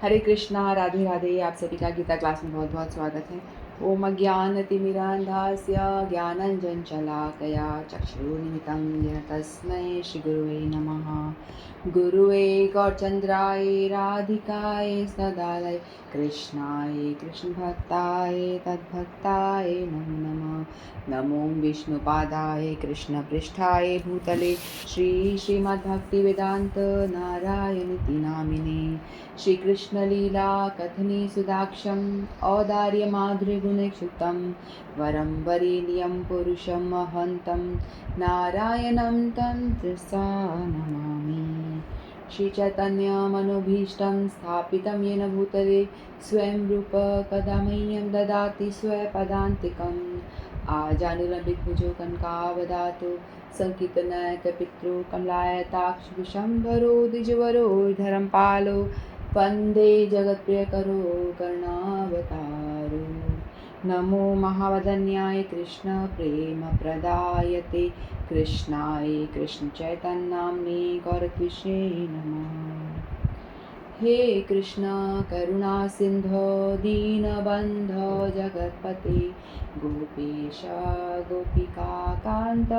हरे कृष्णा, राधे राधे। आप सभी का गीता क्लास में बहुत बहुत स्वागत है। ओम अज्ञानतिमिरान्धास्य ज्ञानञ्जनशलाकया चक्षुरुन्मिलितं येन तस्मै श्रीगुरुवे नमः। गुरुवे गौरचन्द्राय राधिकाय सदालय कृष्णाय कृष्णभक्ताय तद्भक्ताय नमो नमः। नमो विष्णुपादाय कृष्णपृष्ठाय भूतले श्रीमद्भक्तिवेदान्त नारायणीति नामिने। श्रीकृष्णलीला कथने सुदाक्षम् औदार्यमाधुर्यगुणक्षुतं वरं वरेण्यं पुरुषं महन्तं नारायणं तं शिरसा नमामि। श्रीचैतन्यमनोभीष्टं स्थापितं येन भूतले स्वयं रूप कदा मह्यं ददाति स्वपदान्तिकम् आजानुलम्बितभुजो कनकावदातो सङ्कीर्तनैकपित्रो कमलायताक्षविशम्भरो द्विजवरो धर्मपालो वन्दे जगत्प्रियकरो करुणावतारो। नमो महावदन्याय कृष्णप्रेमप्रदायते कृष्णाय कृष्णचैतन्यनाम्ने गौरकृष्णे नमः। हे कृष्ण करुणा सिंधो दीनबन्धो जगत्पते गोपेश गोपिकान्त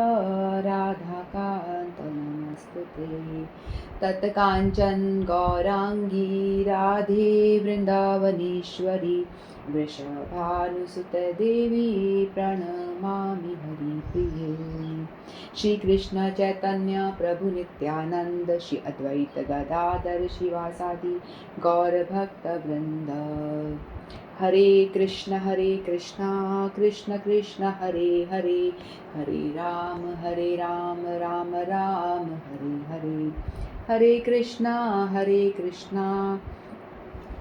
राधाकान्त नमस्तुते। तत्काञ्चन गौरांगी राधे वृन्दावनेश्वरी वृषभानुसुते देवी प्रणमामि हरिप्रिये। श्री कृष्ण चैतन्य प्रभु नित्यानंद श्री अद्वैत गदाधर शिवासादि गौर भक्त वृंद। हरे कृष्ण कृष्ण कृष्ण हरे हरे, हरे राम राम राम हरे हरे। हरे कृष्णा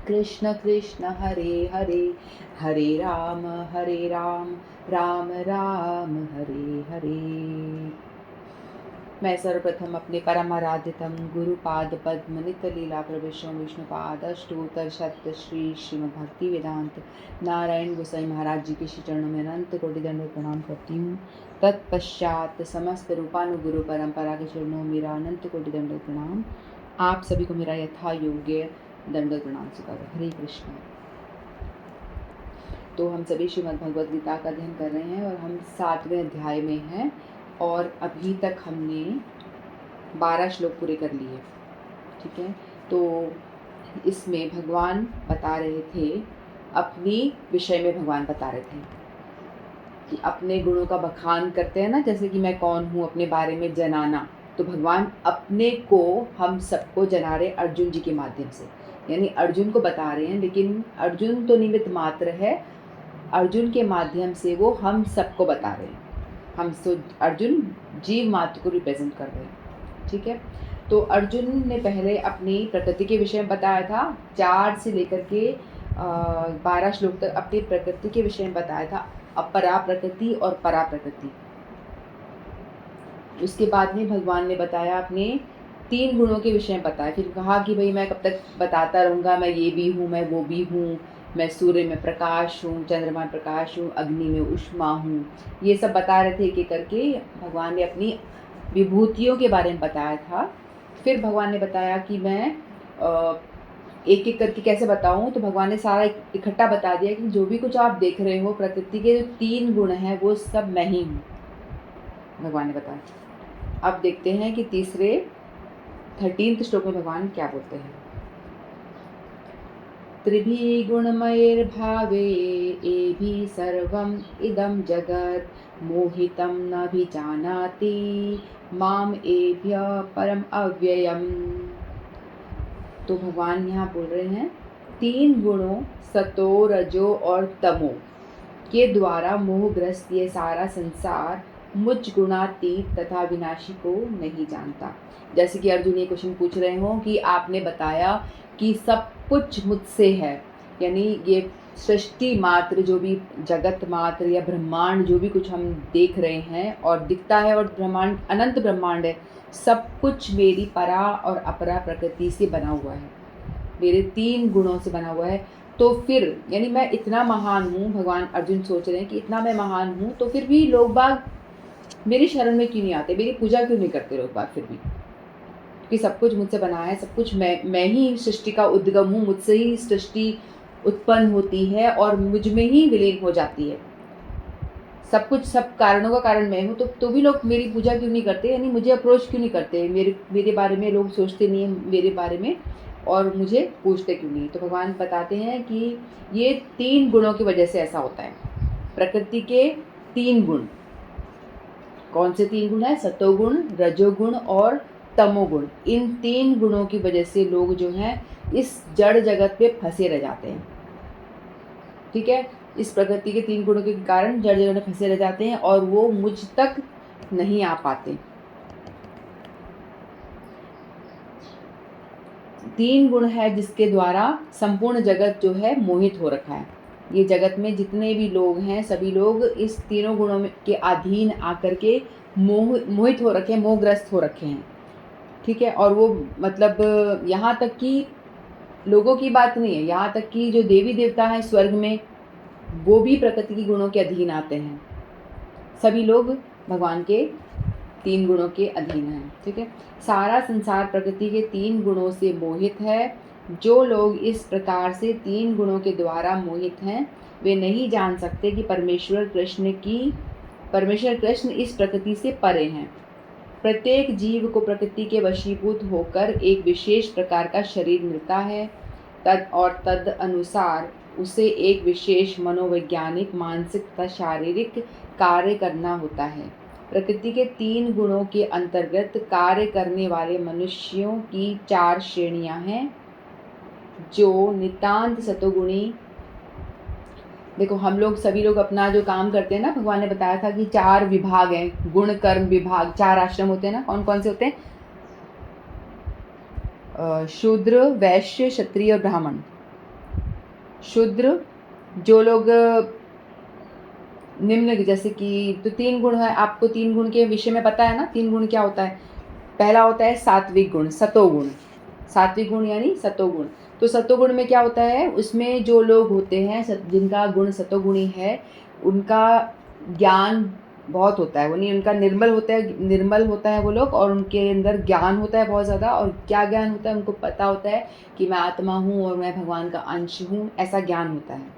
कृष्ण कृष्ण हरे हरे, हरे राम राम राम हरे हरे। मैं सर्वप्रथम अपने परमाराध्यतम गुरुपाद पद्म नित्य लीला प्रविष्टो विष्णुपाद अष्टोत्तर शत श्री श्रीमद् भक्ति वेदांत नारायण गोसाई महाराज जी के श्री चरणों में अनंत कोटि दंडवत प्रणाम करती हूँ। तत्पश्चात समस्त रूपानुगुरु परंपरा के चरणों में मेरा अनंत कोटि दंडवत प्रणाम। आप सभी को मेरा यथा योग्य दंडवत प्रणाम स्वीकार। हरे कृष्ण। तो हम सभी श्रीमद् भगवद गीता का अध्ययन कर रहे हैं और हम 7वें अध्याय में हैं और अभी तक हमने 12 श्लोक पूरे कर लिए। ठीक है, तो इसमें भगवान बता रहे थे, अपनी विषय में भगवान बता रहे थे कि अपने गुणों का बखान करते हैं ना, जैसे कि मैं कौन हूँ, अपने बारे में जनाना। तो भगवान अपने को हम सबको जना रहे अर्जुन जी के माध्यम से, यानी अर्जुन को बता रहे हैं, लेकिन अर्जुन तो निमित्त मात्र है। अर्जुन के माध्यम से वो हम सबको बता रहे हैं। हम अर्जुन जीव मात्र को रिप्रेजेंट कर रहे हैं। ठीक है, तो अर्जुन ने पहले अपनी प्रकृति के विषय में बताया था। 4 से लेकर के 12 श्लोक तक अपनी प्रकृति के विषय में बताया था, अपरा प्रकृति और परा प्रकृति। उसके बाद में भगवान ने बताया अपने 3 गुणों के विषय में बताया। फिर कहा कि भाई मैं कब तक बताता रहूँगा, मैं ये भी हूँ, मैं वो भी हूँ, मैं सूर्य में प्रकाश हूँ, चंद्रमा में प्रकाश हूँ, अग्नि में उष्मा हूँ। ये सब बता रहे थे एक करके। भगवान ने अपनी विभूतियों के बारे में बताया था। फिर भगवान ने बताया कि मैं एक एक करके कैसे बताऊँ। तो भगवान ने सारा इकट्ठा बता दिया कि जो भी कुछ आप देख रहे हो, प्रकृति के जो 3 गुण हैं वो सब मैं ही हूँ, भगवान ने बताया। अब देखते हैं कि तीसरे 13वें श्लोक में भगवान क्या बोलते हैं। त्रिभी गुणमयैर्भावे एभि सर्वम् इदं जगत् मोहितं न भिजानाति माम एभ्य परम अव्ययम्। तो भगवान यहाँ बोल रहे हैं 3 गुणों सतो रजो और तमो के द्वारा मोहग्रस्त ये सारा संसार मुझ गुणातीत तथा विनाशी को नहीं जानता। जैसे कि अर्जुन ये क्वेश्चन पूछ रहे हो कि आपने बताया कि सब कुछ मुझसे है, यानी ये सृष्टि मात्र, जो भी जगत मात्र या ब्रह्मांड जो भी कुछ हम देख रहे हैं और दिखता है, और ब्रह्मांड अनंत ब्रह्मांड है, सब कुछ मेरी परा और अपरा प्रकृति से बना हुआ है, मेरे 3 गुणों से बना हुआ है। तो फिर यानी मैं इतना महान हूँ, भगवान अर्जुन सोच रहे हैं कि इतना मैं महान हूँ, तो फिर भी लोग बाग मेरी शरण में क्यों नहीं आते, मेरी पूजा क्यों नहीं करते लोग बाग फिर भी। जबकि सब कुछ मुझसे बना है, सब कुछ मैं ही सृष्टि का उद्गम हूँ, मुझसे ही सृष्टि उत्पन्न होती है और मुझ में ही विलीन हो जाती है। सब कुछ, सब कारणों का कारण मैं हूँ, तो भी लोग मेरी पूजा क्यों नहीं करते, यानी मुझे अप्रोच क्यों नहीं करते, मेरे बारे में लोग सोचते नहीं हैं मेरे बारे में और मुझे पूछते क्यों नहीं। तो भगवान बताते हैं कि ये 3 गुणों की वजह से ऐसा होता है। प्रकृति के 3 गुण, कौन से 3 गुण है? सतोगुण, रजोगुण और तमोगुण। इन 3 गुणों की वजह से लोग जो हैं इस जड़ जगत पे फंसे रह जाते हैं। ठीक है, इस प्रकृति के 3 गुणों के कारण जड़ जगत में फंसे रह जाते हैं और वो मुझ तक नहीं आ पाते। 3 गुण है जिसके द्वारा संपूर्ण जगत जो है मोहित हो रखा है। ये जगत में जितने भी लोग हैं सभी लोग इस तीनों गुणों के अधीन आकर के मोहित हो रखे हैं, मोहग्रस्त हो रखे हैं। ठीक है, और वो मतलब यहाँ तक कि लोगों की बात नहीं है, यहाँ तक कि जो देवी देवता हैं स्वर्ग में वो भी प्रकृति के गुणों के अधीन आते हैं। सभी लोग भगवान के 3 गुणों के अधीन हैं। ठीक है, सारा संसार प्रकृति के 3 गुणों से मोहित है। जो लोग इस प्रकार से 3 गुणों के द्वारा मोहित हैं वे नहीं जान सकते कि परमेश्वर कृष्ण इस प्रकृति से परे हैं। प्रत्येक जीव को प्रकृति के वशीभूत होकर एक विशेष प्रकार का शरीर मिलता है तद अनुसार उसे एक विशेष मनोवैज्ञानिक, मानसिक तथा शारीरिक कार्य करना होता है। प्रकृति के 3 गुणों के अंतर्गत कार्य करने वाले मनुष्यों की 4 श्रेणियां हैं। जो नितांत सतोगुणी, देखो हम लोग सभी लोग अपना जो काम करते हैं ना, भगवान ने बताया था कि 4 विभाग हैं, गुण कर्म विभाग, 4 आश्रम होते हैं ना। कौन कौन से होते हैं? शूद्र, वैश्य, क्षत्रिय और ब्राह्मण। शूद्र जो लोग निम्न, जैसे कि तो 3 गुण है, आपको 3 गुण के विषय में पता है ना। 3 गुण क्या होता है? पहला होता है सात्विक गुण, सतोगुण। सात्विक गुण यानी सतोगुण। तो सतोगुण में क्या होता है? उसमें जो लोग होते हैं जिनका गुण सतोगुणी है उनका ज्ञान बहुत होता है, वो नहीं, उनका निर्मल होता है वो लोग, और उनके अंदर ज्ञान होता है बहुत ज़्यादा। और क्या ज्ञान होता है? उनको पता होता है कि मैं आत्मा हूँ और मैं भगवान का अंश हूँ, ऐसा ज्ञान होता है।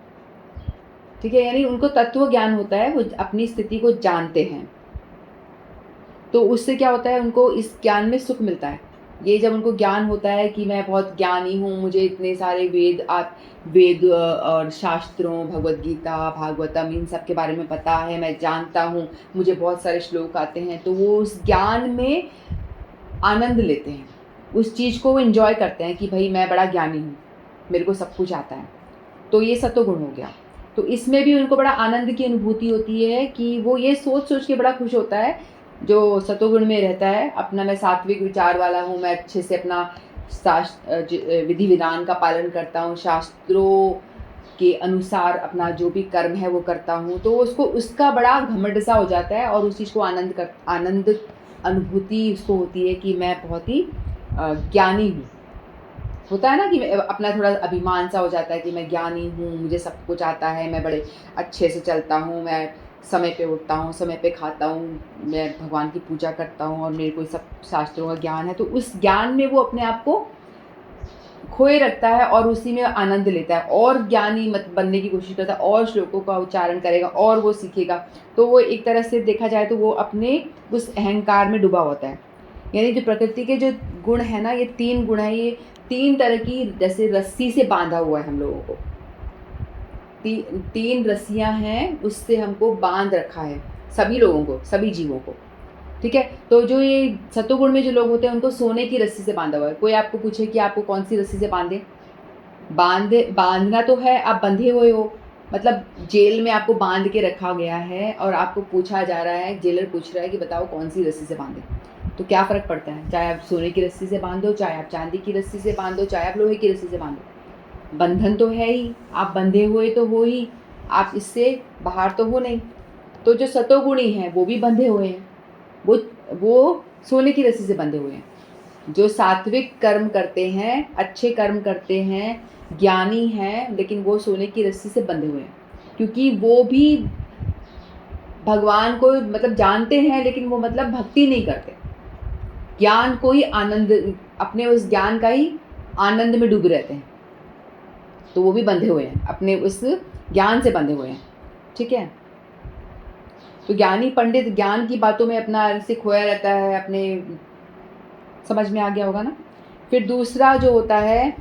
ठीक है, यानी उनको तत्व ज्ञान होता है, वो अपनी स्थिति को जानते हैं। तो उससे क्या होता है? उनको इस ज्ञान में सुख मिलता है। ये जब उनको ज्ञान होता है कि मैं बहुत ज्ञानी हूँ, मुझे इतने सारे वेद और शास्त्रों, भगवद गीता, भागवतम, इन सब के बारे में पता है, मैं जानता हूँ, मुझे बहुत सारे श्लोक आते हैं, तो वो उस ज्ञान में आनंद लेते हैं, उस चीज़ को वो एंजॉय करते हैं कि भाई मैं बड़ा ज्ञानी हूँ, मेरे को सब कुछ आता है। तो ये सतोगुण हो गया। तो इसमें भी उनको बड़ा आनंद की अनुभूति होती है कि वो ये सोच सोच के बड़ा खुश होता है। जो सतोगुण में रहता है, अपना मैं सात्विक विचार वाला हूँ, मैं अच्छे से अपना विधि विधान का पालन करता हूँ, शास्त्रों के अनुसार अपना जो भी कर्म है वो करता हूँ, तो उसको उसका बड़ा घमंड सा हो जाता है और उस चीज़ को आनंद अनुभूति उसको होती है कि मैं बहुत ही ज्ञानी हूँ। होता है ना कि अपना थोड़ा अभिमान सा हो जाता है कि मैं ज्ञानी हूँ, मुझे सब कुछ आता है, मैं बड़े अच्छे से चलता हूँ, मैं समय पे उठता हूँ, समय पे खाता हूँ, मैं भगवान की पूजा करता हूँ और मेरे को सब शास्त्रों का ज्ञान है। तो उस ज्ञान में वो अपने आप को खोए रखता है और उसी में आनंद लेता है और ज्ञानी मत बनने की कोशिश करता है और श्लोकों का उच्चारण करेगा और वो सीखेगा। तो वो एक तरह से देखा जाए तो वो अपने उस अहंकार में डूबा होता है। यानी जो प्रकृति के जो गुण है ना, ये 3 गुण है, ये 3 तरह की, जैसे रस्सी से बांधा हुआ है हम लोगों को। 3 रस्सियाँ हैं, उससे हमको बांध रखा है सभी लोगों को, सभी जीवों को। ठीक है, तो जो ये सतोगुण में जो लोग होते हैं उनको सोने की रस्सी से बांधा हुआ है। कोई आपको पूछे कि आपको कौन सी रस्सी से बांधना तो है, आप बंधे हुए हो, मतलब जेल में आपको बांध के रखा गया है और आपको पूछा जा रहा है, जेलर पूछ रहा है कि बताओ कौन सी रस्सी से बांधे। तो क्या फ़र्क पड़ता है? चाहे आप सोने की रस्सी से बांधो, चाहे आप चांदी की रस्सी से बांधो, चाहे आप लोहे की रस्सी से बांधो, बंधन तो है ही, आप बंधे हुए तो हो ही, आप इससे बाहर तो हो नहीं। तो जो सतोगुणी हैं वो भी बंधे हुए हैं, वो सोने की रस्सी से बंधे हुए हैं। जो सात्विक कर्म करते हैं, अच्छे कर्म करते हैं, ज्ञानी हैं, लेकिन वो सोने की रस्सी से बंधे हुए हैं, क्योंकि वो भी भगवान को जानते हैं, लेकिन वो भक्ति नहीं करते, ज्ञान को ही आनंद अपने उस ज्ञान का ही आनंद में डूबे रहते हैं, तो वो भी बंधे हुए हैं, अपने उस ज्ञान से बंधे हुए हैं। ठीक है, तो ज्ञानी पंडित ज्ञान की बातों में अपना ऐसे खोया रहता है, अपने, समझ में आ गया होगा ना। फिर दूसरा जो होता है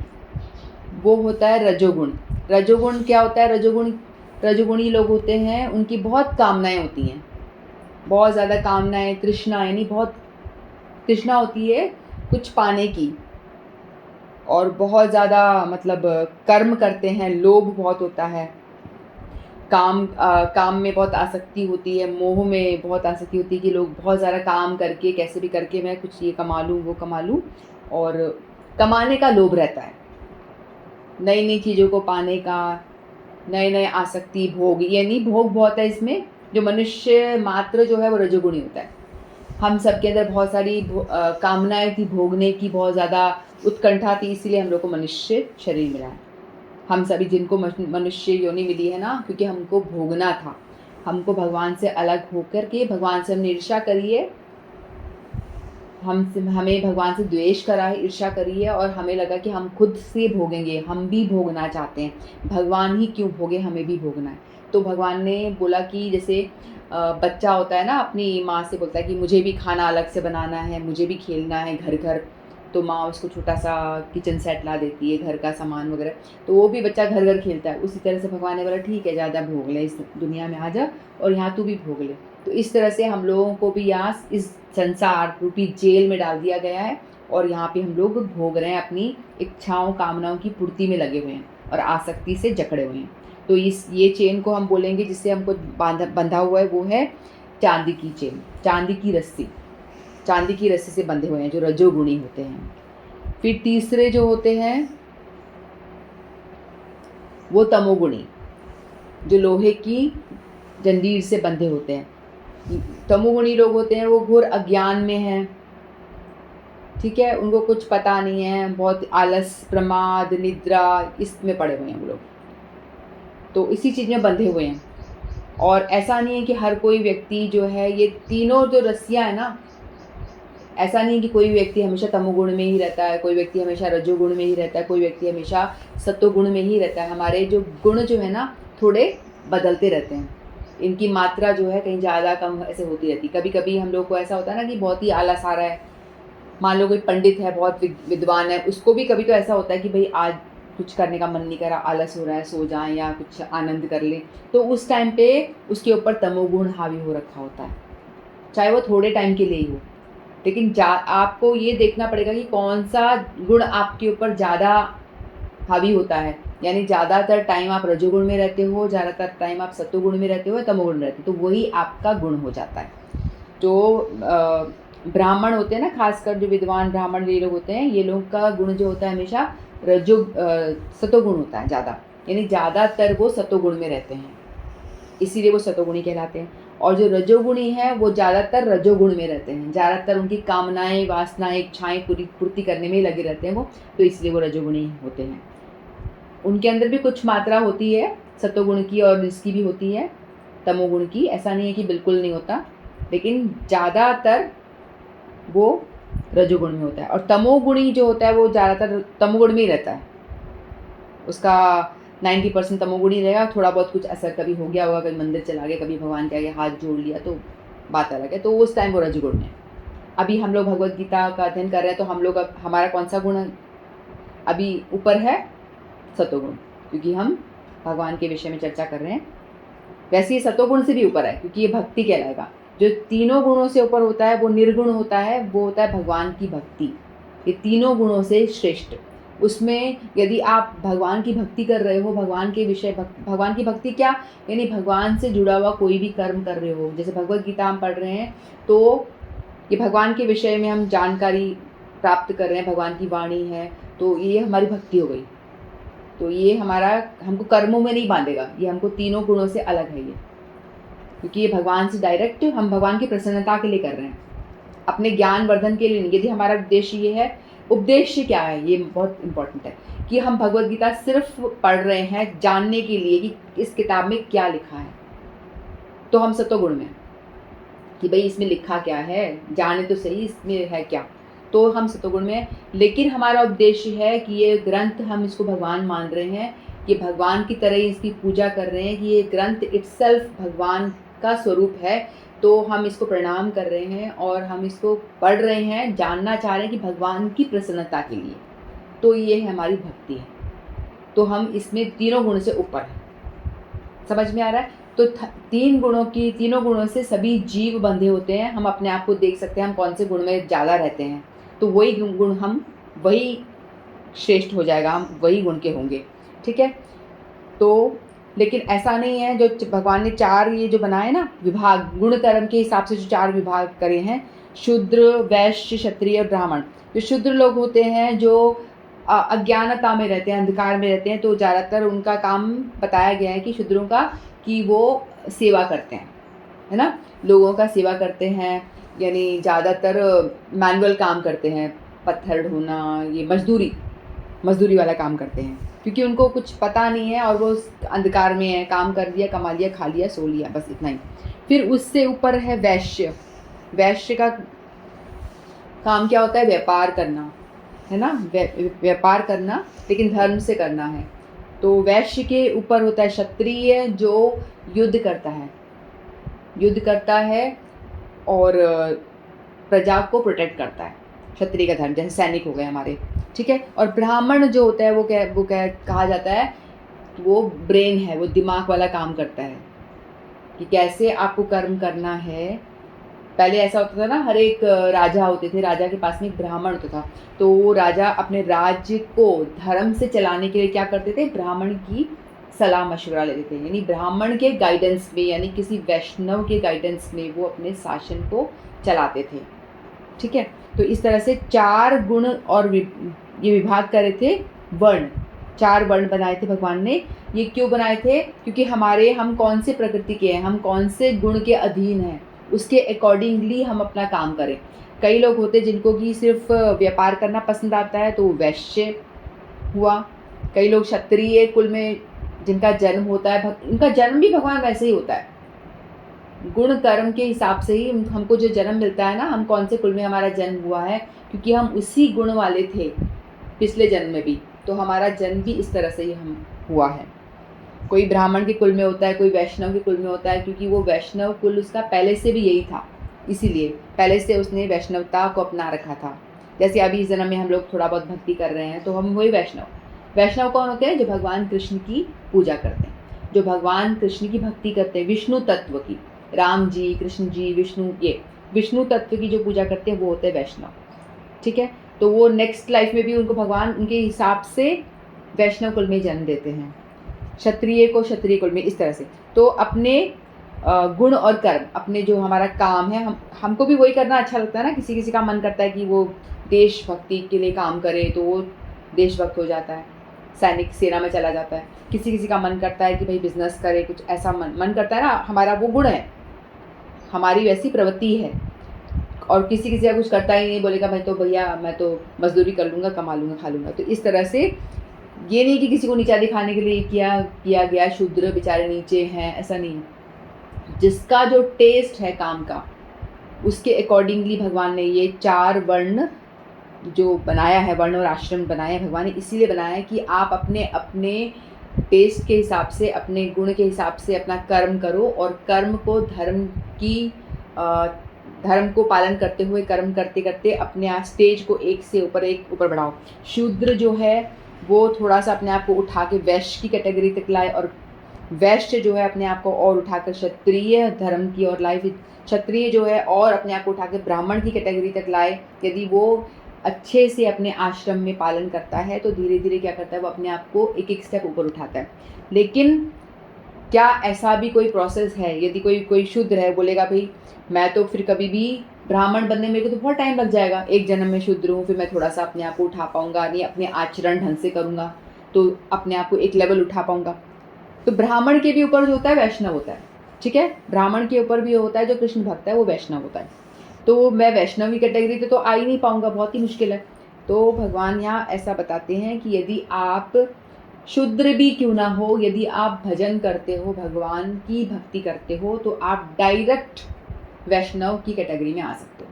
वो होता है रजोगुण। रजोगुण क्या होता है? रजोगुणी लोग होते हैं, उनकी बहुत कामनाएं होती हैं, बहुत ज़्यादा कामनाएं, तृष्णा, यानी बहुत तृष्णा होती है कुछ पाने की, और बहुत ज़्यादा मतलब कर्म करते हैं, लोभ बहुत होता है, काम में बहुत आसक्ति होती है, मोह में बहुत आसक्ति होती है कि लोग बहुत ज़्यादा काम करके कैसे भी करके मैं कुछ ये कमा लूँ, वो कमा लूँ, और कमाने का लोभ रहता है, नई नई चीज़ों को पाने का, नए नए आसक्ति, भोग, यानी भोग बहुत है इसमें। जो मनुष्य मात्र जो है वो रजोगुणी होता है। हम सब के अंदर बहुत सारी कामनाएं थी, भोगने की बहुत ज़्यादा उत्कंठा थी, इसीलिए हम लोग को मनुष्य शरीर मिला है। हम सभी जिनको मनुष्य योनि मिली है ना, क्योंकि हमको भोगना था, हमको भगवान से अलग होकर के, भगवान से हमने ईर्ष्या करी है, हमें भगवान से द्वेष करा है, ईर्ष्या करी है, और हमें लगा कि हम खुद से भोगेंगे, हम भी भोगना चाहते हैं, भगवान ही क्यों भोगे, हमें भी भोगना है। तो भगवान ने बोला कि जैसे बच्चा होता है ना, अपनी माँ से बोलता है कि मुझे भी खाना अलग से बनाना है, मुझे भी खेलना है घर घर, तो माँ उसको छोटा सा किचन सेट ला देती है, घर का सामान वगैरह, तो वो भी बच्चा घर घर खेलता है। उसी तरह से भगवान ने बोला ठीक है, ज़्यादा भोग ले, इस दुनिया में आ जा और यहाँ तू भी भोग ले। तो इस तरह से हम लोगों को भी यहाँ इस संसार रूपी जेल में डाल दिया गया है, और यहाँ पे हम लोग भोग रहे हैं, अपनी इच्छाओं कामनाओं की पूर्ति में लगे हुए हैं और आसक्ति से जकड़े हुए हैं। तो ये चेन को हम बोलेंगे जिससे हमको बंधा हुआ है, वो है चांदी की चेन, चांदी की रस्सी, चांदी की रस्सी से बंधे हुए हैं जो रजोगुणी होते हैं। फिर तीसरे जो होते हैं वो तमोगुणी, जो लोहे की जंजीर से बंधे होते हैं। तमोगुणी लोग होते हैं वो घोर अज्ञान में हैं, ठीक है, उनको कुछ पता नहीं है, बहुत आलस, प्रमाद, निद्रा, इसमें पड़े हुए हैं वो लोग, तो इसी चीज़ में बंधे हुए हैं। और ऐसा नहीं है कि हर कोई व्यक्ति जो है, ये तीनों जो रस्सियाँ है ना, ऐसा नहीं है कि कोई व्यक्ति हमेशा तमोगुण में ही रहता है, कोई व्यक्ति हमेशा रजोगुण में ही रहता है, कोई व्यक्ति हमेशा सत्वगुण में ही रहता है। हमारे जो गुण जो है ना, थोड़े बदलते रहते हैं, इनकी मात्रा जो है कहीं ज़्यादा कम ऐसे होती रहती। कभी कभी हम लोग को ऐसा होता है ना कि बहुत ही आलस आ रहा है, मान लो कोई पंडित है, बहुत विद्वान है, उसको भी कभी तो ऐसा होता है कि भाई आज कुछ करने का मन नहीं करा, आलस हो रहा है, सो जाएं या कुछ आनंद कर लें, तो उस टाइम पे उसके ऊपर तमोगुण हावी हो रखा होता है, चाहे वो थोड़े टाइम के लिए ही हो। लेकिन आपको ये देखना पड़ेगा कि कौन सा गुण आपके ऊपर ज़्यादा हावी होता है, यानी ज़्यादातर टाइम आप रजोगुण में रहते हो, ज़्यादातर टाइम आप सत्वगुण में रहते हो, तमोगुण में रहते हो, तो वही आपका गुण हो जाता है। जो ब्राह्मण होते हैं ना, खासकर जो विद्वान ब्राह्मण ये लोग होते हैं, ये लोग का गुण जो होता है हमेशा सत्वगुण होता है ज़्यादा, यानी ज़्यादातर वो सत्वगुण में रहते हैं, इसीलिए वो सत्वगुणी कहलाते हैं। और जो रजोगुणी हैं वो ज़्यादातर रजोगुण में रहते हैं, ज़्यादातर उनकी कामनाएं, वासनाएं, इच्छाएं पूर्ति करने में ही लगे रहते हैं वो, तो इसलिए वो रजोगुणी होते हैं। उनके अंदर भी कुछ मात्रा होती है सत्वगुण की और इसकी भी होती है तमोगुण की, ऐसा नहीं है कि बिल्कुल नहीं होता, लेकिन ज़्यादातर वो रजोगुण में होता है। और तमोगुणी जो होता है वो ज़्यादातर तमोगुण में ही रहता है, उसका 90% तमोगुणी रहेगा, थोड़ा बहुत कुछ असर कभी हो गया होगा, कभी मंदिर चला गया, कभी भगवान के आगे हाथ जोड़ लिया, तो बात अलग है, तो उस टाइम वो रजोगुण में। अभी हम लोग भगवद गीता का अध्ययन कर रहे हैं, तो हम लोग अब हमारा कौन सा गुण अभी ऊपर है? सत्वगुण, क्योंकि हम भगवान के विषय में चर्चा कर रहे हैं। वैसे ही सत्वगुण से भी ऊपर है, क्योंकि ये भक्ति कहलाएगा। जो तीनों गुणों से ऊपर होता है वो निर्गुण होता है, वो होता है भगवान की भक्ति, ये तीनों गुणों से श्रेष्ठ। उसमें यदि आप भगवान की भक्ति कर रहे हो, भगवान के विषय भगवान की भक्ति क्या, यानी भगवान से जुड़ा हुआ कोई भी कर्म कर रहे हो, जैसे भगवद गीता हम पढ़ रहे हैं, तो ये भगवान के विषय में हम जानकारी प्राप्त कर रहे हैं, भगवान की वाणी है, तो ये हमारी भक्ति हो गई। तो ये हमारा, हमको कर्मों में नहीं बांधेगा, ये हमको तीनों गुणों से अलग है ये, क्योंकि ये भगवान से डायरेक्ट, हम भगवान की प्रसन्नता के लिए कर रहे हैं, अपने ज्ञान वर्धन के लिए नहीं। यदि हमारा उद्देश्य ये है, उद्देश्य क्या है, ये बहुत इंपॉर्टेंट है, कि हम भगवद गीता सिर्फ पढ़ रहे हैं जानने के लिए कि इस किताब में क्या लिखा है, तो हम सत्वगुण में, कि भाई इसमें लिखा क्या है, जाने तो सही इसमें है क्या, तो हम सतोगुण में हैं। लेकिन हमारा उद्देश्य है कि ये ग्रंथ, हम इसको भगवान मान रहे हैं, ये भगवान की तरह ही इसकी पूजा कर रहे हैं कि ये ग्रंथ इटसेल्फ भगवान का स्वरूप है। तो हम इसको प्रणाम कर रहे हैं और हम इसको पढ़ रहे हैं, जानना चाह रहे हैं कि भगवान की प्रसन्नता के लिए। तो ये है हमारी भक्ति है। तो हम इसमें तीनों गुण से ऊपर हैं। समझ में आ रहा है? तो तीनों गुणों से सभी जीव बंधे होते हैं। हम अपने आप को देख सकते हैं हम कौन से गुण में ज़्यादा रहते हैं, तो वही गुण हम वही श्रेष्ठ हो जाएगा, हम वही गुण के होंगे। ठीक है? तो लेकिन ऐसा नहीं है, जो भगवान ने 4 ये जो बनाए ना विभाग, गुण कर्म के हिसाब से जो 4 विभाग करे हैं, शूद्र, वैश्य, क्षत्रिय और ब्राह्मण। जो शूद्र लोग होते हैं, जो अज्ञानता में रहते हैं, अंधकार में रहते हैं, तो ज़्यादातर उनका काम बताया गया है कि शूद्रों का, कि वो सेवा करते हैं, है ना, लोगों का सेवा करते हैं, यानी ज़्यादातर मैनुअल काम करते हैं, पत्थर ढोना, ये मजदूरी वाला काम करते हैं, क्योंकि उनको कुछ पता नहीं है और वो अंधकार में है, काम कर दिया, कमा लिया, खा लिया, सो लिया, बस इतना ही। फिर उससे ऊपर है वैश्य। वैश्य का काम क्या होता है? व्यापार करना, है ना, व्यापार करना, लेकिन धर्म से करना है। तो वैश्य के ऊपर होता है क्षत्रिय, जो युद्ध करता है और प्रजा को प्रोटेक्ट करता है। क्षत्रिय का धर्म, जैसे सैनिक हो गए हमारे। ठीक है? और ब्राह्मण जो होता है वो कहा जाता है, वो ब्रेन है, वो दिमाग वाला काम करता है कि कैसे आपको कर्म करना है। पहले ऐसा होता था ना, हर एक राजा होते थे, राजा के पास में एक ब्राह्मण होता था, तो वो राजा अपने राज्य को धर्म से चलाने के लिए क्या करते थे? ब्राह्मण की सलाह मशवरा लेते थे, यानी ब्राह्मण के गाइडेंस में, यानी किसी वैष्णव के गाइडेंस में वो अपने शासन को चलाते थे। ठीक है? तो इस तरह से 4 गुण और ये विभाग करे थे। वर्ण, 4 वर्ण बनाए थे भगवान ने। ये क्यों बनाए थे? क्योंकि हम कौन से प्रकृति के हैं, हम कौन से गुण के अधीन हैं, उसके अकॉर्डिंगली हम अपना काम करें। कई लोग होते जिनको कि सिर्फ व्यापार करना पसंद आता है, तो वो वैश्य हुआ। कई लोग क्षत्रिय कुल में जिनका जन्म होता है, उनका जन्म भी भगवान वैसे ही होता है, गुण कर्म के हिसाब से ही हमको जो जन्म मिलता है ना, हम कौन से कुल में हमारा जन्म हुआ है, क्योंकि हम उसी गुण वाले थे पिछले जन्म में भी, तो हमारा जन्म भी इस तरह से ही हम हुआ है। कोई ब्राह्मण के कुल में होता है, कोई वैष्णव के कुल में होता है, क्योंकि वो वैष्णव कुल उसका पहले से भी यही था, इसीलिए पहले से उसने वैष्णवता को अपना रखा था। जैसे अभी इस जन्म में हम लोग थोड़ा बहुत भक्ति कर रहे हैं, तो हम वही वैष्णव कौन होते हैं? जो भगवान कृष्ण की पूजा करते हैं, जो भगवान कृष्ण की भक्ति करते हैं, विष्णु तत्व की, राम जी, कृष्ण जी, विष्णु, ये विष्णु तत्व की जो पूजा करते हैं वो होते हैं वैष्णव। ठीक है? तो वो नेक्स्ट लाइफ में भी उनको भगवान उनके हिसाब से वैष्णव कुल में जन्म देते हैं, क्षत्रिय को क्षत्रिय कुल में, इस तरह से। तो अपने गुण और कर्म, अपने जो हमारा काम है, हमको भी वही करना अच्छा लगता है ना। किसी का मन करता है कि वो देशभक्ति के लिए काम करे, तो वो देशभक्त हो जाता है, सैनिक सेना में चला जाता है। किसी का मन करता है कि भाई बिजनेस करे, कुछ ऐसा मन करता है ना, हमारा वो गुण है, हमारी वैसी प्रवृत्ति है। और किसी का कुछ करता ही नहीं, बोलेगा भाई तो भैया मैं तो मजदूरी कर लूँगा, कमा लूँगा, खा लूँगा। तो इस तरह से ये नहीं कि किसी को नीचा दिखाने के लिए किया गया, शूद्र बेचारे नीचे हैं, ऐसा नहीं। जिसका जो टेस्ट है काम का, उसके अकॉर्डिंगली भगवान ने ये 4 वर्ण जो बनाया है, वर्ण और आश्रम बनाया है भगवान ने, इसीलिए बनाया है कि आप अपने अपने टेस्ट के हिसाब से, अपने गुण के हिसाब से अपना कर्म करो, और कर्म को धर्म को पालन करते हुए, कर्म करते करते अपने स्टेज को एक से ऊपर बढ़ाओ। शूद्र जो है वो थोड़ा सा अपने आप को उठा के वैश्य की कैटेगरी तक लाए, और वैश्य जो है अपने आप को और उठाकर क्षत्रिय धर्म की ओर लाए, क्षत्रिय जो है और अपने आप को उठा के ब्राह्मण की कैटेगरी तक लाए। यदि वो अच्छे से अपने आश्रम में पालन करता है, तो धीरे धीरे क्या करता है, वो अपने आप को एक स्टेप ऊपर उठाता है। लेकिन क्या ऐसा भी कोई प्रोसेस है? यदि कोई शूद्र है, बोलेगा भाई मैं तो फिर कभी भी ब्राह्मण बनने में तो बहुत टाइम लग जाएगा, एक जन्म में शूद्र हूँ, फिर मैं थोड़ा सा अपने आप को उठा पाऊंगा नहीं, अपने आचरण ढंग से करूँगा तो अपने आप को एक लेवल उठा पाऊंगा। तो ब्राह्मण के भी ऊपर जो होता है वैष्णव होता है। ठीक है? ब्राह्मण के ऊपर भी होता है, जो कृष्ण भक्त है वो वैष्णव होता है। तो मैं वैष्णव की कैटेगरी पे तो आ ही नहीं पाऊंगा, बहुत ही मुश्किल है। तो भगवान यहाँ ऐसा बताते हैं कि यदि आप शूद्र भी क्यों ना हो, यदि आप भजन करते हो, भगवान की भक्ति करते हो, तो आप डायरेक्ट वैष्णव की कैटेगरी में आ सकते हो।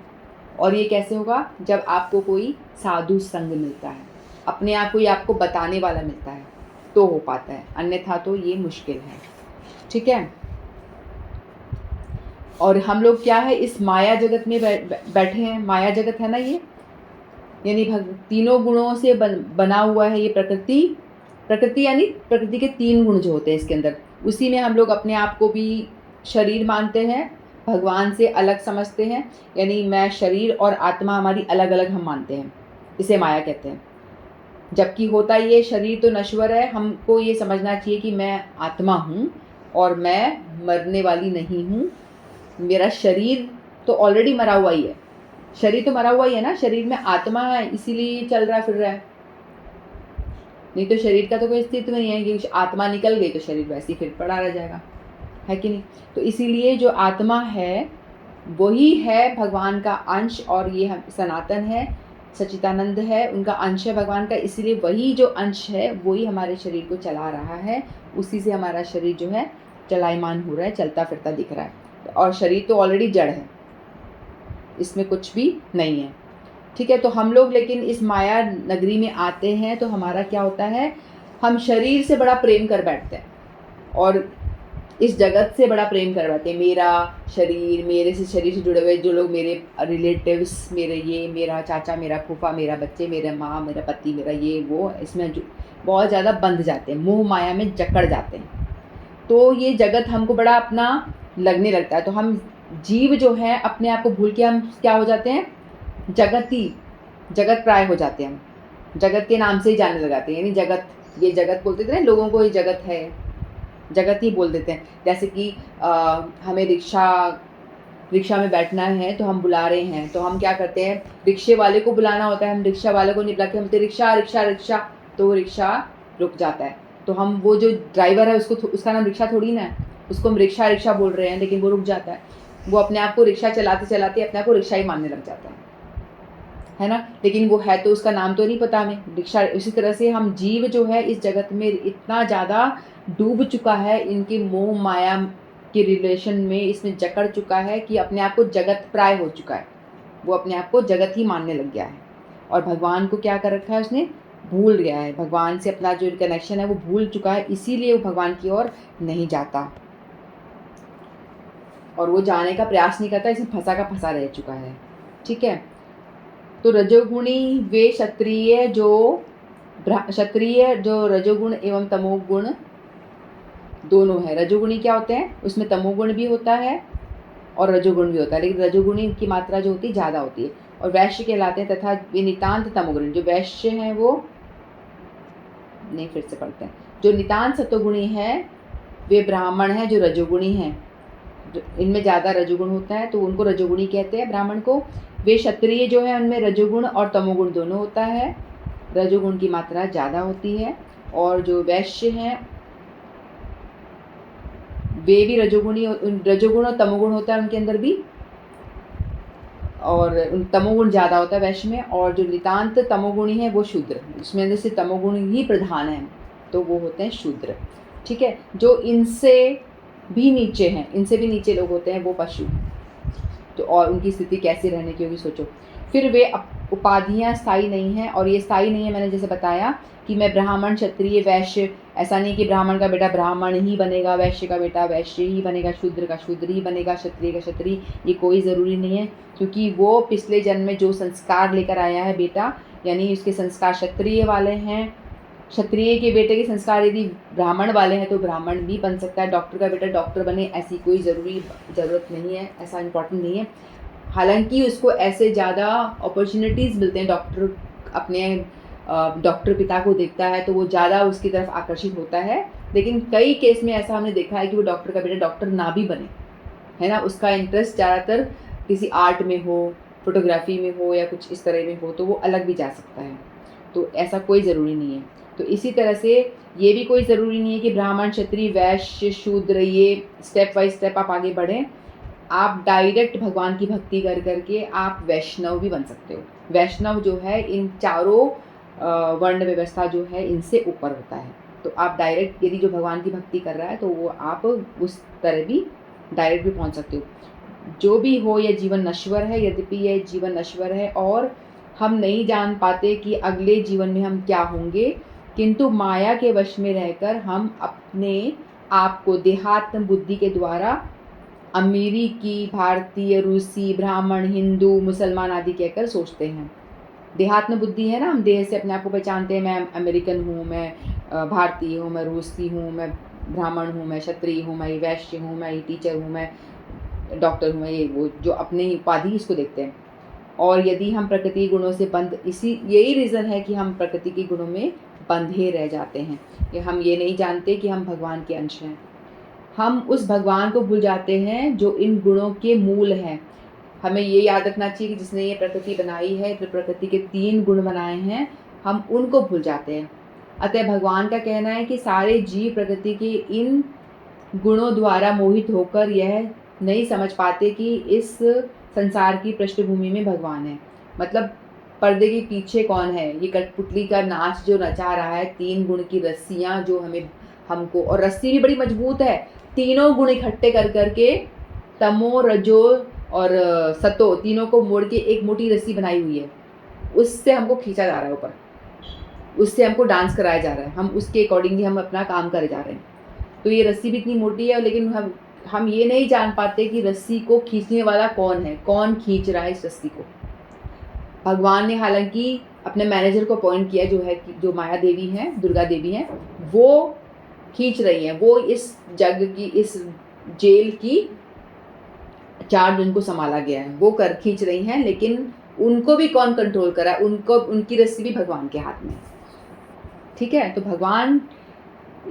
और ये कैसे होगा? जब आपको कोई साधु संग मिलता है, अपने आप कोई आपको बताने वाला मिलता है, तो हो पाता है, अन्यथा तो ये मुश्किल है। ठीक है। और हम लोग क्या है, इस माया जगत में बैठे हैं। माया जगत है ना ये, यानी तीनों गुणों से बना हुआ है ये प्रकृति। प्रकृति यानी प्रकृति के 3 गुण जो होते हैं इसके अंदर, उसी में हम लोग अपने आप को भी शरीर मानते हैं, भगवान से अलग समझते हैं। यानी मैं शरीर और आत्मा हमारी अलग अलग हम मानते हैं, इसे माया कहते हैं। जबकि होता ये शरीर तो नश्वर है, हमको ये समझना चाहिए कि मैं आत्मा हूँ और मैं मरने वाली नहीं हूँ। मेरा शरीर तो ऑलरेडी मरा हुआ ही है, शरीर तो मरा हुआ ही है ना, शरीर में आत्मा है इसीलिए चल रहा फिर रहा है। नहीं तो शरीर का तो कोई अस्तित्व नहीं है कि आत्मा निकल गई तो शरीर वैसे ही फिर पड़ा रह जाएगा, है कि नहीं? तो इसीलिए जो आत्मा है वही है भगवान का अंश, और ये सनातन है, सच्चिदानंद है, उनका अंश है भगवान का। इसीलिए वही जो अंश है वही हमारे शरीर को चला रहा है, उसी से हमारा शरीर जो है चलायमान हो रहा है, चलता फिरता दिख रहा है। और शरीर तो ऑलरेडी जड़ है, इसमें कुछ भी नहीं है। ठीक है। तो हम लोग लेकिन इस माया नगरी में आते हैं तो हमारा क्या होता है, हम शरीर से बड़ा प्रेम कर बैठते हैं और इस जगत से बड़ा प्रेम कर बैठते हैं। मेरा शरीर, मेरे से शरीर से जुड़े हुए जो लोग मेरे रिलेटिव्स, मेरे ये, मेरा चाचा, मेरा फूफा, मेरा बच्चे, मेरा माँ, मेरा पति, मेरा ये वो, इसमें बहुत ज़्यादा बंध जाते हैं, मोह माया में जकड़ जाते हैं। तो ये जगत हमको बड़ा अपना लगने लगता है। तो हम जीव जो है अपने आप को भूल के हम क्या हो जाते हैं, जगत प्राय हो जाते हैं। हम जगत के नाम से ही जाने लगाते हैं, यानी जगत, ये जगत बोलते थे ना लोगों को, ये जगत है, जगत ही बोल देते हैं। जैसे कि हमें रिक्शा में बैठना है तो हम बुला रहे हैं, तो हम क्या करते हैं, रिक्शे वाले को बुलाना होता है, हम रिक्शा वाले को नहीं बुला के हम बोलते रिक्शा रिक्शा रिक्शा, तो रिक्शा रुक जाता है। तो हम वो जो ड्राइवर है उसको, उसका नाम रिक्शा थोड़ी ना है, उसको हम रिक्शा रिक्शा बोल रहे हैं, लेकिन वो रुक जाता है। वो अपने आप को रिक्शा चलाते चलाते अपने आप को रिक्शा ही मानने लग जाता है ना। लेकिन वो है तो उसका नाम तो नहीं पता हमें, रिक्शा। उसी तरह से हम जीव जो है इस जगत में इतना ज़्यादा डूब चुका है, इनके मोह माया के रिलेशन में इसमें जकड़ चुका है कि अपने आप को जगत प्राय हो चुका है, वो अपने आप को जगत ही मानने लग गया है। और भगवान को क्या कर रखा है उसने, भूल गया है, भगवान से अपना जो कनेक्शन है वो भूल चुका है, इसीलिए वो भगवान की ओर नहीं जाता और वो जाने का प्रयास नहीं करता, इसमें फंसा का फंसा रह चुका है। ठीक है। तो रजोगुणी वे क्षत्रिय जो रजोगुण एवं तमोगुण दोनों है। रजोगुणी क्या होते हैं, उसमें तमोगुण भी होता है और रजोगुण भी होता है, लेकिन रजोगुणी की मात्रा जो होती है ज़्यादा होती है। और वैश्य कहलाते हैं तथा वे नितांत तमोगुणी, जो वैश्य हैं वो नहीं, फिर से पढ़ते हैं, जो नितांत सत्वगुणी है वे ब्राह्मण हैं जो रजोगुणी हैं, इनमें ज़्यादा रजोगुण होता है तो उनको रजोगुणी कहते हैं ब्राह्मण को। वे क्षत्रिय जो है उनमें रजोगुण और तमोगुण दोनों होता है, रजोगुण की मात्रा ज़्यादा होती है। और जो वैश्य हैं वे भी रजोगुण और तमोगुण होता है उनके अंदर भी, और तमोगुण ज़्यादा होता है वैश्य में। और जो नितांत तमोगुणी है वो शूद्र, इसमें अंदर से तमोगुण ही प्रधान है, तो वो होते हैं शूद्र। ठीक है। जो इनसे भी नीचे हैं, इनसे भी नीचे लोग होते हैं वो पशु। तो और उनकी स्थिति कैसी रहने की होगी सोचो। फिर वे उपाधियाँ स्थायी नहीं हैं, और ये स्थायी नहीं है, मैंने जैसे बताया कि मैं ब्राह्मण क्षत्रिय वैश्य, ऐसा नहीं कि ब्राह्मण का बेटा ब्राह्मण ही बनेगा, वैश्य का बेटा वैश्य ही बनेगा, शूद्र का शूद्र ही बनेगा, क्षत्रिय का क्षत्रिय, ये कोई ज़रूरी नहीं है। क्योंकि वो पिछले जन्म में जो संस्कार लेकर आया है बेटा, यानी उसके संस्कार क्षत्रिय वाले हैं, क्षत्रिय के बेटे के संस्कार यदि ब्राह्मण वाले हैं तो ब्राह्मण भी बन सकता है। डॉक्टर का बेटा डॉक्टर बने ऐसी कोई ज़रूरत नहीं है, ऐसा इम्पोर्टेंट नहीं है। हालांकि उसको ऐसे ज़्यादा अपॉर्चुनिटीज़ मिलते हैं, डॉक्टर अपने डॉक्टर पिता को देखता है तो वो ज़्यादा उसकी तरफ आकर्षित होता है। लेकिन कई केस में ऐसा हमने देखा है कि वो डॉक्टर का बेटा डॉक्टर ना भी बने, है ना, उसका इंटरेस्ट ज़्यादातर किसी आर्ट में हो, फोटोग्राफी में हो या कुछ इस तरह में हो, तो वो अलग भी जा सकता है। तो ऐसा कोई ज़रूरी नहीं है। तो इसी तरह से ये भी कोई ज़रूरी नहीं है कि ब्राह्मण क्षत्रिय वैश्य शूद्र, ये स्टेप बाय स्टेप आप आगे बढ़ें। आप डायरेक्ट भगवान की भक्ति कर करके आप वैष्णव भी बन सकते हो। वैष्णव जो है इन चारों वर्ण व्यवस्था जो है इनसे ऊपर होता है। तो आप डायरेक्ट यदि जो भगवान की भक्ति कर रहा है तो वो आप उस तरह भी डायरेक्ट भी पहुंच सकते हो। जो भी हो यह जीवन नश्वर है, यद्यपि यह जीवन नश्वर है और हम नहीं जान पाते कि अगले जीवन में हम क्या होंगे, किंतु माया के वश में रहकर हम अपने आप को देहात्म बुद्धि के द्वारा अमेरिकी, भारतीय, रूसी, ब्राह्मण, हिंदू, मुसलमान आदि कहकर सोचते हैं। देहात्म बुद्धि है ना, हम देह से अपने आप को पहचानते हैं, मैं अमेरिकन हूँ, मैं भारतीय हूँ, मैं रूसी हूँ, मैं ब्राह्मण हूँ, मैं क्षत्रिय हूँ, मैं वैश्य हूँ, मैं टीचर हूँ, मैं डॉक्टर हूँ, मैं ये वो जो अपनी उपाधि इसको देखते हैं। और यदि हम प्रकृति गुणों से बंध, यही रीज़न है कि हम प्रकृति के गुणों में बंधे रह जाते हैं कि हम ये नहीं जानते कि हम भगवान के अंश हैं। हम उस भगवान को भूल जाते हैं जो इन गुणों के मूल हैं। हमें ये याद रखना चाहिए कि जिसने ये प्रकृति बनाई है, तो प्रकृति के 3 गुण बनाए हैं, हम उनको भूल जाते हैं। अतः भगवान का कहना है कि सारे जीव प्रकृति के इन गुणों द्वारा मोहित होकर यह नहीं समझ पाते कि इस संसार की पृष्ठभूमि में भगवान है। मतलब पर्दे के पीछे कौन है, ये कठपुतली का नाच जो नचा रहा है, 3 गुण की रस्सियाँ जो हमको, और रस्सी भी बड़ी मजबूत है, तीनों गुण इकट्ठे कर करके तमो, रजो और सतो तीनों को मोड़ के एक मोटी रस्सी बनाई हुई है। उससे हमको खींचा जा रहा है ऊपर, उससे हमको डांस कराया जा रहा है, हम उसके अकॉर्डिंगली हम अपना काम करे जा रहे हैं। तो ये रस्सी भी इतनी मोटी है, लेकिन हम ये नहीं जान पाते कि रस्सी को खींचने वाला कौन है, कौन खींच रहा है इस रस्सी को। भगवान ने हालांकि अपने मैनेजर को अपॉइंट किया, जो है जो माया देवी हैं, दुर्गा देवी हैं, वो खींच रही हैं, वो इस जग की, इस जेल की चार्ज उनको संभाला गया है, वो खींच रही हैं, लेकिन उनको भी कौन कंट्रोल करा है, उनको, उनकी रस्सी भी भगवान के हाथ में। ठीक है, तो भगवान,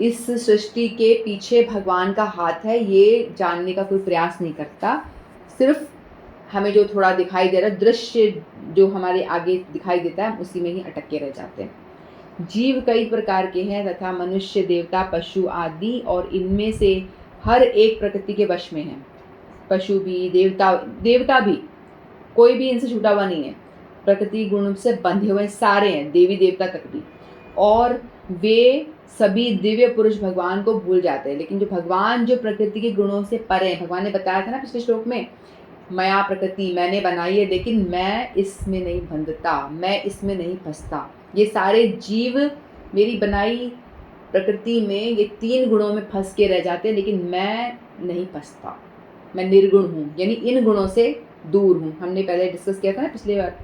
इस सृष्टि के पीछे भगवान का हाथ है, ये जानने का कोई प्रयास नहीं करता। सिर्फ हमें जो थोड़ा दिखाई दे रहा है, दृश्य जो हमारे आगे दिखाई देता है, उसी में ही अटक के रह जाते हैं। जीव कई प्रकार के हैं तथा मनुष्य, देवता, पशु आदि, और इनमें से हर एक प्रकृति के वश में है। पशु भी, देवता भी, कोई भी इनसे छूटा हुआ नहीं है, प्रकृति गुण से बंधे हुए सारे हैं, देवी देवता तक भी। और वे सभी दिव्य पुरुष भगवान को भूल जाते हैं। लेकिन जो भगवान, जो प्रकृति के गुणों से परे हैं, भगवान ने बताया था ना पिछले श्लोक में, मया प्रकृति, मैंने बनाई है, लेकिन मैं इसमें नहीं बंधता, मैं इसमें नहीं फंसता। ये सारे जीव मेरी बनाई प्रकृति में ये 3 गुणों में फंस के रह जाते हैं, लेकिन मैं नहीं फंसता, मैं निर्गुण हूँ, यानी इन गुणों से दूर हूँ। हमने पहले डिस्कस किया था ना पिछली बार।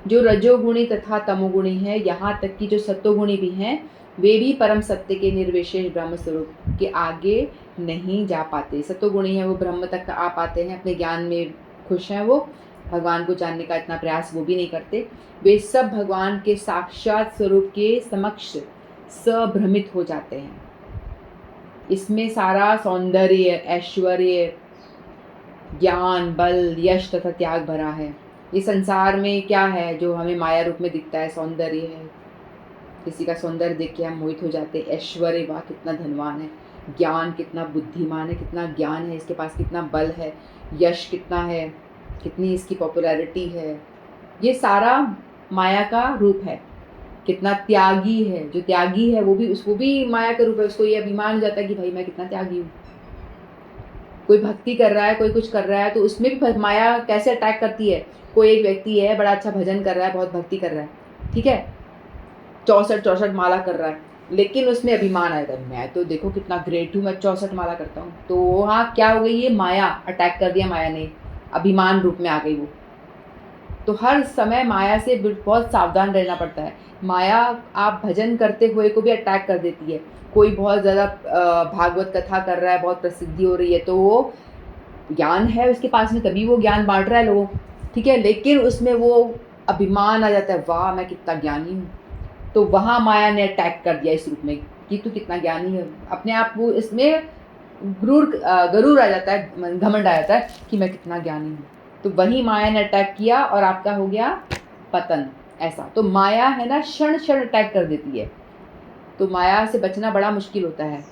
जो रजोगुणी तथा तमोगुणी है, यहाँ तक कि जो सत्वगुणी भी हैं, वे भी परम सत्य के निर्विशेष ब्रह्म स्वरूप के आगे नहीं जा पाते। सत्वगुणी है वो ब्रह्म तक आ पाते हैं, अपने ज्ञान में खुश हैं, वो भगवान को जानने का इतना प्रयास वो भी नहीं करते। वे सब भगवान के साक्षात स्वरूप के समक्ष सभ्रमित हो जाते हैं। इसमें सारा सौंदर्य, ऐश्वर्य, ज्ञान, बल, यश तथा त्याग भरा है। ये संसार में क्या है जो हमें माया रूप में दिखता है? सौंदर्य है, किसी का सौंदर्य देख के हम मोहित हो जाते हैं। ऐश्वर्य, वाह कितना धनवान है। ज्ञान, कितना बुद्धिमान है, कितना ज्ञान है इसके पास, कितना बल है। यश कितना है, कितनी इसकी पॉपुलैरिटी है। ये सारा माया का रूप है। कितना त्यागी है, जो त्यागी है वो भी, उसको भी माया का रूप है। उसको ये अभिमान हो जाता है कि भाई मैं कितना त्यागी हूँ। कोई भक्ति कर रहा है, कोई कुछ कर रहा है, तो उसमें भी माया कैसे अटैक करती है। कोई एक व्यक्ति है, बड़ा अच्छा भजन कर रहा है, बहुत भक्ति कर रहा है, ठीक है, 64 माला कर रहा है, लेकिन उसमें अभिमान आएगा, मैं तो देखो कितना ग्रेट हूँ, मैं 64 माला करता हूँ। तो वहाँ क्या हो गई, ये माया अटैक कर दिया, माया ने अभिमान रूप में आ गई वो। तो हर समय माया से बहुत सावधान रहना पड़ता है। माया आप भजन करते हुए को भी अटैक कर देती है। कोई बहुत ज़्यादा भागवत कथा कर रहा है, बहुत प्रसिद्धि हो रही है, तो वो ज्ञान है उसके पास में, तभी वो ज्ञान बांट रहा है लोगों, ठीक है, लेकिन उसमें वो अभिमान आ जाता है, वाह मैं कितना ज्ञानी हूँ। तो वहाँ माया ने अटैक कर दिया इस रूप में कि तू कितना ज्ञानी है। अपने आप वो इसमें गरूर आ जाता है, घमंड आ जाता है कि मैं कितना ज्ञानी हूँ। तो वही माया ने अटैक किया और आपका हो गया पतन। ऐसा तो माया है ना, क्षण क्षण अटैक कर देती है। तो माया से बचना बड़ा मुश्किल होता है।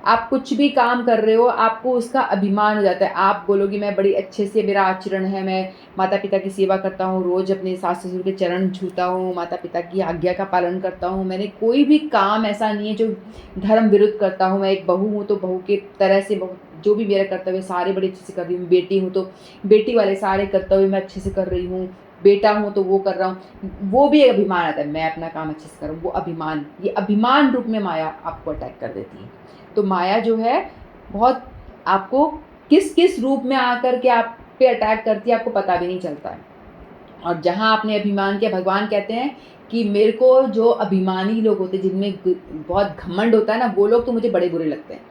आप कुछ भी काम कर रहे हो, आपको उसका अभिमान हो जाता है। आप बोलोगे मैं बड़ी अच्छे से, मेरा आचरण है, मैं माता पिता की सेवा करता हूँ, रोज़ अपने सास ससुर के चरण छूता हूँ, माता पिता की आज्ञा का पालन करता हूँ, मैंने कोई भी काम ऐसा नहीं है जो धर्म विरुद्ध करता हूँ, मैं एक बहू हूँ तो बहू की तरह से बहुत जो भी मेरा कर्तव्य सारे बड़े अच्छे से कर रही हूँ। बेटी हूँ तो बेटी वाले सारे कर्तव्य मैं अच्छे से कर रही हूँ, बेटा हूँ तो वो कर रहा हूँ, वो भी एक अभिमान आता है, मैं अपना काम अच्छे से कर रहा हूँ। वो अभिमान, ये अभिमान रूप में माया आपको अटैक कर देती है। तो माया जो है बहुत आपको किस किस रूप में आकर के आप पे अटैक करती है आपको पता भी नहीं चलता है। और जहाँ आपने अभिमान किया, भगवान कहते हैं कि मेरे को जो अभिमानी लोग होते हैं, जिनमें बहुत घमंड होता है ना, वो लोग तो मुझे बड़े बुरे लगते हैं।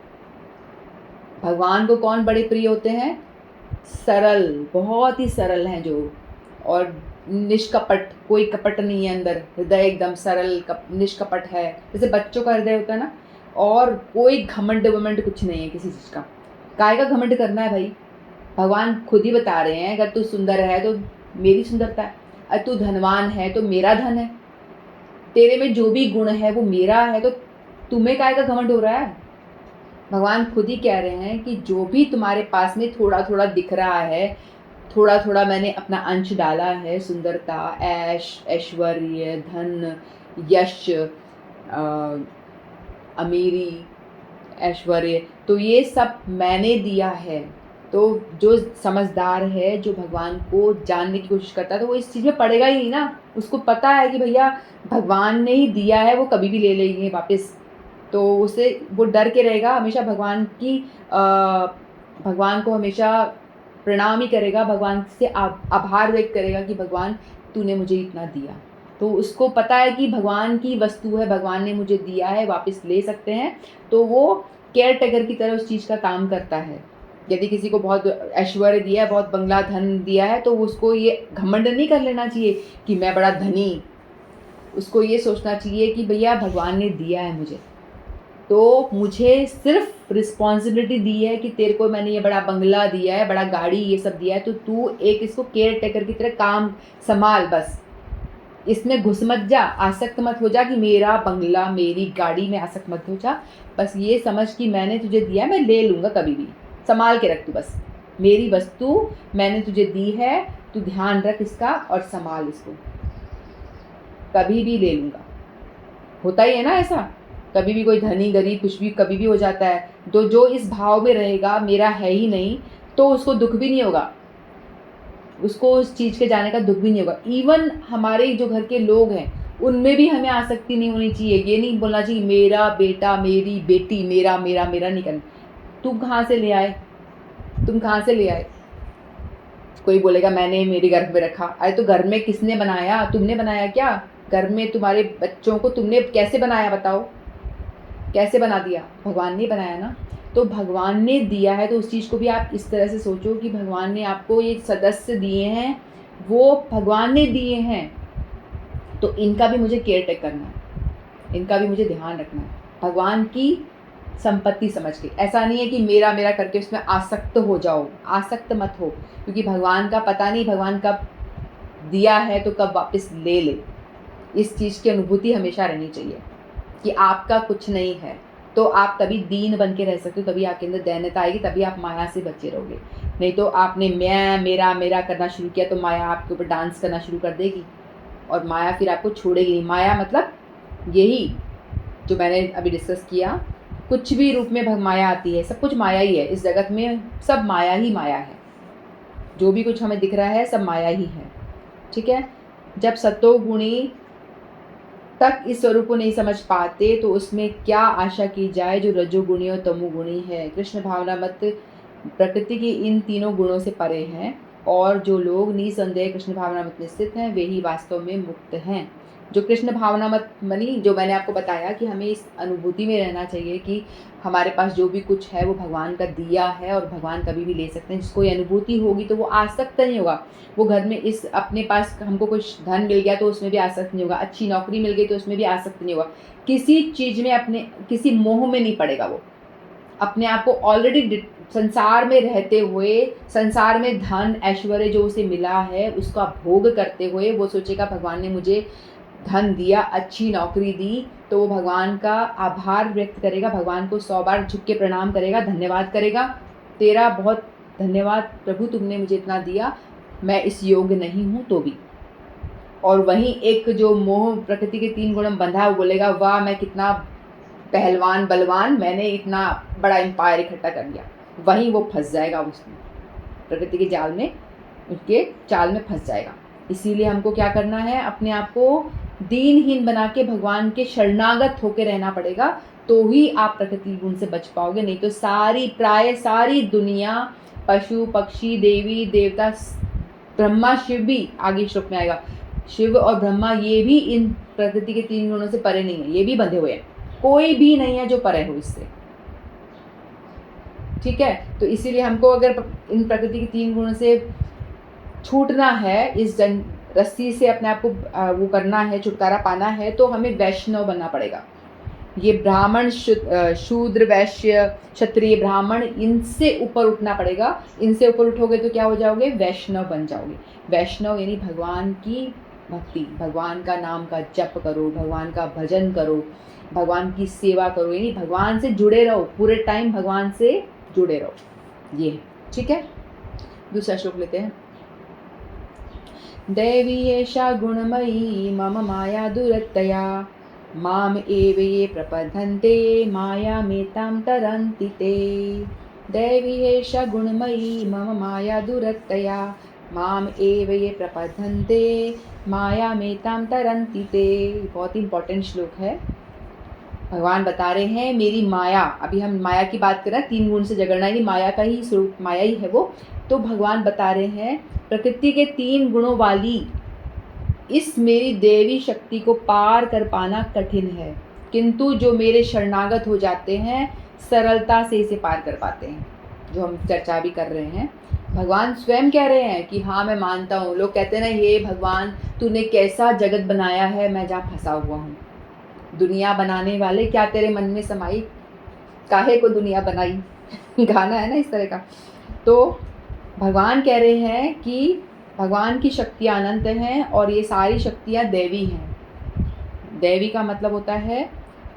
भगवान को कौन बड़े प्रिय होते हैं? सरल, बहुत ही सरल हैं जो, और निष्कपट, कोई कपट नहीं है अंदर, हृदय एकदम सरल निष्कपट है, जैसे बच्चों का हृदय होता है ना। और कोई घमंड वमंड कुछ नहीं है किसी चीज़ का। काय का घमंड करना है भाई? भगवान खुद ही बता रहे हैं, अगर तू सुंदर है तो मेरी सुंदरता है, अगर तू धनवान है तो मेरा धन है, तेरे में जो भी गुण है वो मेरा है, तो तुम्हें काय का घमंड हो रहा है? भगवान खुद ही कह रहे हैं कि जो भी तुम्हारे पास में थोड़ा थोड़ा दिख रहा है, थोड़ा थोड़ा मैंने अपना अंश डाला है, सुंदरता, ऐश, ऐश्वर्य, धन, यश, अमीरी, ऐश्वर्य, तो ये सब मैंने दिया है। तो जो समझदार है, जो भगवान को जानने की कोशिश करता है, तो वो इस चीज़ में पड़ेगा ही नहीं ना। उसको पता है कि भैया भगवान ने ही दिया है, वो कभी भी ले लेंगे वापस। तो उसे वो डर के रहेगा हमेशा, भगवान को हमेशा प्रणाम ही करेगा, भगवान से आभार व्यक्त करेगा कि भगवान तूने मुझे इतना दिया। तो उसको पता है कि भगवान की वस्तु है, भगवान ने मुझे दिया है, वापस ले सकते हैं। तो वो केयर टेकर की तरह उस चीज़ का काम करता है। यदि किसी को बहुत ऐश्वर्य दिया है, बहुत बंगला धन दिया है, तो उसको ये घमंड नहीं कर लेना चाहिए कि मैं बड़ा धनी। उसको ये सोचना चाहिए कि भैया भगवान ने दिया है मुझे, तो मुझे सिर्फ रिस्पॉन्सिबिलिटी दी है कि तेरे को मैंने ये बड़ा बंगला दिया है, बड़ा गाड़ी ये सब दिया है, तो तू एक इसको केयर टेकर की तरह काम संभाल, बस इसमें घुस मत जा, आसक्त मत हो जा कि मेरा बंगला, मेरी गाड़ी में आसक्त मत हो जा। बस ये समझ कि मैंने तुझे दिया है, मैं ले लूँगा कभी भी, संभाल के रख तू, बस मेरी वस्तु मैंने तुझे दी है, तू ध्यान रख इसका और संभाल इसको, कभी भी ले लूँगा। होता ही है ना ऐसा, कभी भी कोई धनी गरीब कुछ भी कभी भी हो जाता है। तो जो इस भाव में रहेगा मेरा है ही नहीं, तो उसको दुख भी नहीं होगा, उसको उस चीज़ के जाने का दुख भी नहीं होगा। इवन हमारे जो घर के लोग हैं उनमें भी हमें आसक्ति नहीं होनी चाहिए। ये नहीं बोलना चाहिए मेरा बेटा, मेरी बेटी, मेरा मेरा मेरा नहीं करना। तुम कहाँ से ले आए? तुम कहाँ से ले आए? कोई बोलेगा मैंने मेरे गर्भ में रखा। अरे तो घर में किसने बनाया? तुमने बनाया क्या? घर में तुम्हारे बच्चों को तुमने कैसे बनाया? बताओ कैसे बना दिया? भगवान ने बनाया ना। तो भगवान ने दिया है, तो उस चीज़ को भी आप इस तरह से सोचो कि भगवान ने आपको ये सदस्य दिए हैं, वो भगवान ने दिए हैं, तो इनका भी मुझे केयर टेक करना है, इनका भी मुझे ध्यान रखना है, भगवान की संपत्ति समझ के। ऐसा नहीं है कि मेरा मेरा करके उसमें आसक्त हो जाओ, आसक्त मत हो, क्योंकि भगवान का पता नहीं भगवान कब दिया है तो कब वापस ले ले। इस चीज़ की अनुभूति हमेशा रहनी चाहिए कि आपका कुछ नहीं है, तो आप तभी दीन बन के रह सकते हो, तभी आपके अंदर दैन्यता आएगी, तभी आप माया से बचे रहोगे। नहीं तो आपने मैं मेरा मेरा करना शुरू किया तो माया आपके ऊपर डांस करना शुरू कर देगी, और माया फिर आपको छोड़ेगी नहीं। माया मतलब यही जो मैंने अभी डिस्कस किया, कुछ भी रूप में माया आती है, सब कुछ माया ही है इस जगत में, सब माया ही माया है। जो भी कुछ हमें दिख रहा है सब माया ही है, ठीक है। जब सतोगुणी तक इस स्वरूप को नहीं समझ पाते तो उसमें क्या आशा की जाए जो रजोगुणी और तमोगुणी है। कृष्ण भावना मत प्रकृति के इन तीनों गुणों से परे हैं, और जो लोग निसंदेह कृष्ण भावना मत में स्थित हैं वे ही वास्तव में मुक्त हैं। जो कृष्ण भावना मत मनी, जो मैंने आपको बताया कि हमें इस अनुभूति में रहना चाहिए कि हमारे पास जो भी कुछ है वो भगवान का दिया है और भगवान कभी भी ले सकते हैं। जिसको ये अनुभूति होगी तो वो आसक्त नहीं होगा। वो घर में इस अपने पास हमको कुछ धन मिल गया तो उसमें भी आसक्त नहीं होगा, अच्छी नौकरी मिल गई तो उसमें भी आसक्त नहीं होगा, किसी चीज़ में अपने किसी मोह में नहीं पड़ेगा। वो अपने आप को ऑलरेडी संसार में रहते हुए, संसार में धन ऐश्वर्य जो उसे मिला है उसका भोग करते हुए वो सोचेगा भगवान ने मुझे धन दिया, अच्छी नौकरी दी, तो वो भगवान का आभार व्यक्त करेगा, भगवान को 100 बार झुक के प्रणाम करेगा, धन्यवाद करेगा, तेरा बहुत धन्यवाद प्रभु, तुमने मुझे इतना दिया, मैं इस योग्य नहीं हूँ तो भी। और वहीं एक जो मोह प्रकृति के 3 गुण में बंधा है वो बोलेगा वाह मैं कितना पहलवान बलवान, मैंने इतना बड़ा एम्पायर इकट्ठा कर लिया, वहीं वो फंस जाएगा, उसमें प्रकृति के जाल में, उसके चाल में फंस जाएगा। इसीलिए हमको क्या करना है, अपने आप को दीनहीन बना के भगवान के शरणागत होकर रहना पड़ेगा, तो ही आप प्रकृति गुण से बच पाओगे। नहीं तो प्राय सारी दुनिया, पशु पक्षी, देवी देवता, ब्रह्मा शिव भी आगे श्लोक में आएगा, शिव और ब्रह्मा ये भी इन प्रकृति के 3 गुणों से परे नहीं है, ये भी बंधे हुए हैं। कोई भी नहीं है जो परे हो इससे, ठीक है। तो इसीलिए हमको अगर इन प्रकृति के 3 गुणों से छूटना है, इस रस्सी से अपने आप को वो करना है, छुटकारा पाना है, तो हमें वैष्णव बनना पड़ेगा। ये ब्राह्मण, शूद्र, वैश्य, क्षत्रिय, ब्राह्मण, इनसे ऊपर उठना पड़ेगा। इनसे ऊपर उठोगे तो क्या हो जाओगे, वैष्णव बन जाओगे। वैष्णव यानी भगवान की भक्ति, भगवान का नाम का जप करो, भगवान का भजन करो, भगवान की सेवा करो, यानी भगवान से जुड़े रहो, पूरे टाइम भगवान से जुड़े रहो। ये ठीक है। दूसरा श्लोक लेते हैं। दैवी एषा गुणमयी मम माया दुरत्यया माम एव ये प्रपद्यन्ते मायामेतां तरन्ति ते। दैवी एषा गुणमयी मम माया दुरत्यया माम एव ये प्रपद्यन्ते मायामेतां तरन्ति ते। बहुत ही इंपॉर्टेंट श्लोक है। भगवान बता रहे हैं मेरी माया, अभी हम माया की बात कर रहे हैं, 3 गुण से जगड़ना, यानी माया का ही स्वरूप, माया ही है वो। तो भगवान बता रहे हैं प्रकृति के 3 गुणों वाली इस मेरी देवी शक्ति को पार कर पाना कठिन है, किंतु जो मेरे शरणागत हो जाते हैं सरलता से इसे पार कर पाते हैं, जो हम चर्चा भी कर रहे हैं। भगवान स्वयं कह रहे हैं कि हाँ मैं मानता हूँ। लोग कहते हैं ना, ये भगवान तूने कैसा जगत बनाया है, मैं जहाँ फंसा हुआ हूँ। दुनिया बनाने वाले, क्या तेरे मन में समाई, काहे को दुनिया बनाई गाना है ना इस तरह का। तो भगवान कह रहे हैं कि भगवान की शक्तियाँ अनंत हैं और ये सारी शक्तियाँ दैवी हैं। दैवी का मतलब होता है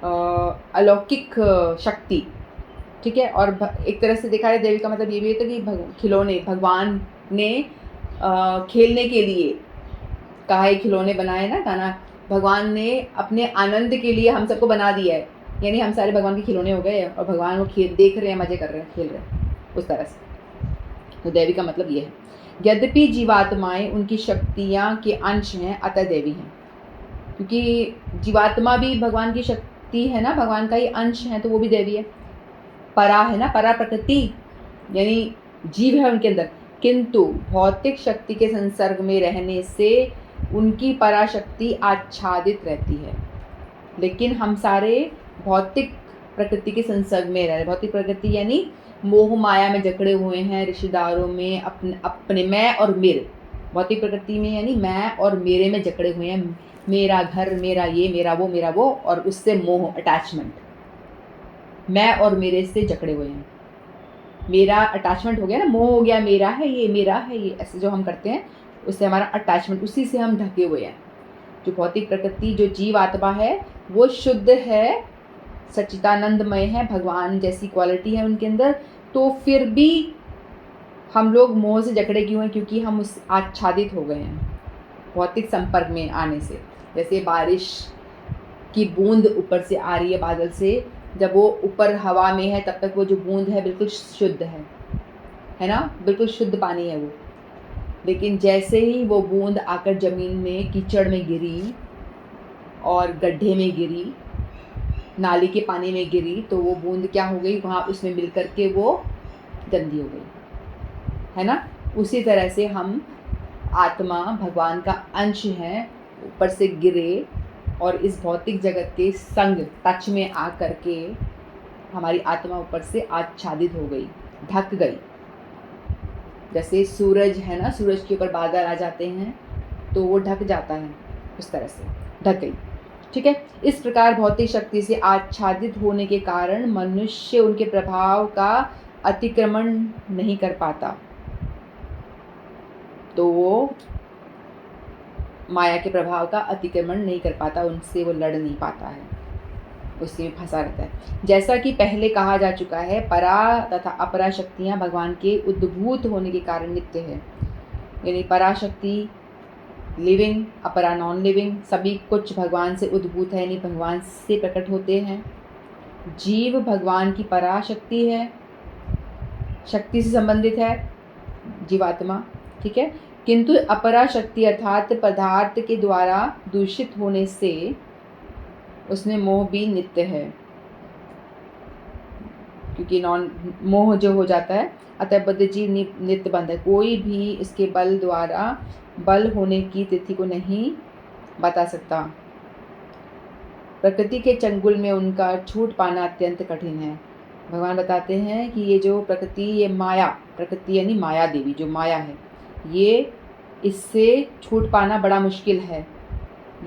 अलौकिक शक्ति, ठीक है। और एक तरह से देखा है देवी का मतलब ये भी होता है कि खिलौने, भगवान ने खेलने के लिए काहे खिलौने बनाए ना, गाना, भगवान ने अपने आनंद के लिए हम सबको बना दिया है, यानी हम सारे भगवान के खिलौने हो गए और भगवान को देख रहे हैं, मजे कर रहे हैं, खेल रहे हैं, उस तरह से। तो देवी का मतलब ये है। यद्यपि जीवात्माएं उनकी शक्तियाँ के अंश हैं, अतः देवी हैं, क्योंकि जीवात्मा भी भगवान की शक्ति है ना, भगवान का ही अंश है, तो वो भी देवी है। परा है ना, परा प्रकृति यानी जीव है उनके अंदर, किंतु भौतिक शक्ति के संसर्ग में रहने से उनकी पराशक्ति आच्छादित रहती है। लेकिन हम सारे भौतिक प्रकृति के संसर्ग में रह रहे, भौतिक प्रकृति यानी मोह माया में जकड़े हुए हैं, रिश्तेदारों में, अपने मैं और मेरे, भौतिक प्रकृति में यानी मैं और मेरे में जकड़े हुए हैं। मेरा घर, मेरा ये, मेरा वो, और उससे मोह, अटैचमेंट, मैं और मेरे से जकड़े हुए हैं। मेरा अटैचमेंट हो गया ना, मोह हो गया, मेरा है ये, ऐसे जो हम करते हैं उससे हमारा अटैचमेंट, उसी से हम ढके हुए हैं। जो भौतिक प्रकृति, जो जीव आत्मा है, वो शुद्ध है, सच्चिदानंदमय है, भगवान जैसी क्वालिटी है उनके अंदर। तो फिर भी हम लोग मोह से जकड़े क्यों हैं, क्योंकि हम उस आच्छादित हो गए हैं भौतिक संपर्क में आने से। जैसे बारिश की बूंद ऊपर से आ रही है बादल से, जब वो ऊपर हवा में है तब तक वो जो बूंद है बिल्कुल शुद्ध है ना, बिल्कुल शुद्ध पानी है वो। लेकिन जैसे ही वो बूंद आकर ज़मीन में कीचड़ में गिरी और गड्ढे में गिरी, नाली के पानी में गिरी, तो वो बूंद क्या हो गई, वहाँ उसमें मिल कर के वो गंदी हो गई, है ना। उसी तरह से हम आत्मा भगवान का अंश हैं, ऊपर से गिरे और इस भौतिक जगत के संग टच में आ कर के हमारी आत्मा ऊपर से आच्छादित हो गई, ढक गई। जैसे सूरज है ना, सूरज के ऊपर बादल आ जाते हैं तो वो ढक जाता है, उस तरह से ढक गई, ठीक है। इस प्रकार भौतिक शक्ति से आच्छादित होने के कारण मनुष्य उनके प्रभाव का अतिक्रमण नहीं कर पाता, तो वो माया के प्रभाव का अतिक्रमण नहीं कर पाता, उनसे वो लड़ नहीं पाता है, उससे फंसा रहता है। जैसा कि पहले कहा जा चुका है, परा तथा अपरा शक्तियाँ भगवान के उद्भूत होने के कारण नित्य है, यानी पराशक्ति लिविंग, अपरा नॉन लिविंग, सभी कुछ भगवान से उद्भूत है, यानी भगवान से प्रकट होते हैं। जीव भगवान की पराशक्ति है शक्ति से संबंधित है जीवात्मा, ठीक है। किंतु अपरा शक्ति अर्थात पदार्थ के द्वारा दूषित होने से उसमें मोह भी नित्य है, क्योंकि मोह जो हो जाता है, अतः बद्ध जीव नित्य बंध है। कोई भी इसके बल द्वारा बल होने की तिथि को नहीं बता सकता। प्रकृति के चंगुल में उनका छूट पाना अत्यंत कठिन है। भगवान बताते हैं कि ये जो प्रकृति, ये माया, प्रकृति यानी माया देवी, जो माया है, ये इससे छूट पाना बड़ा मुश्किल है।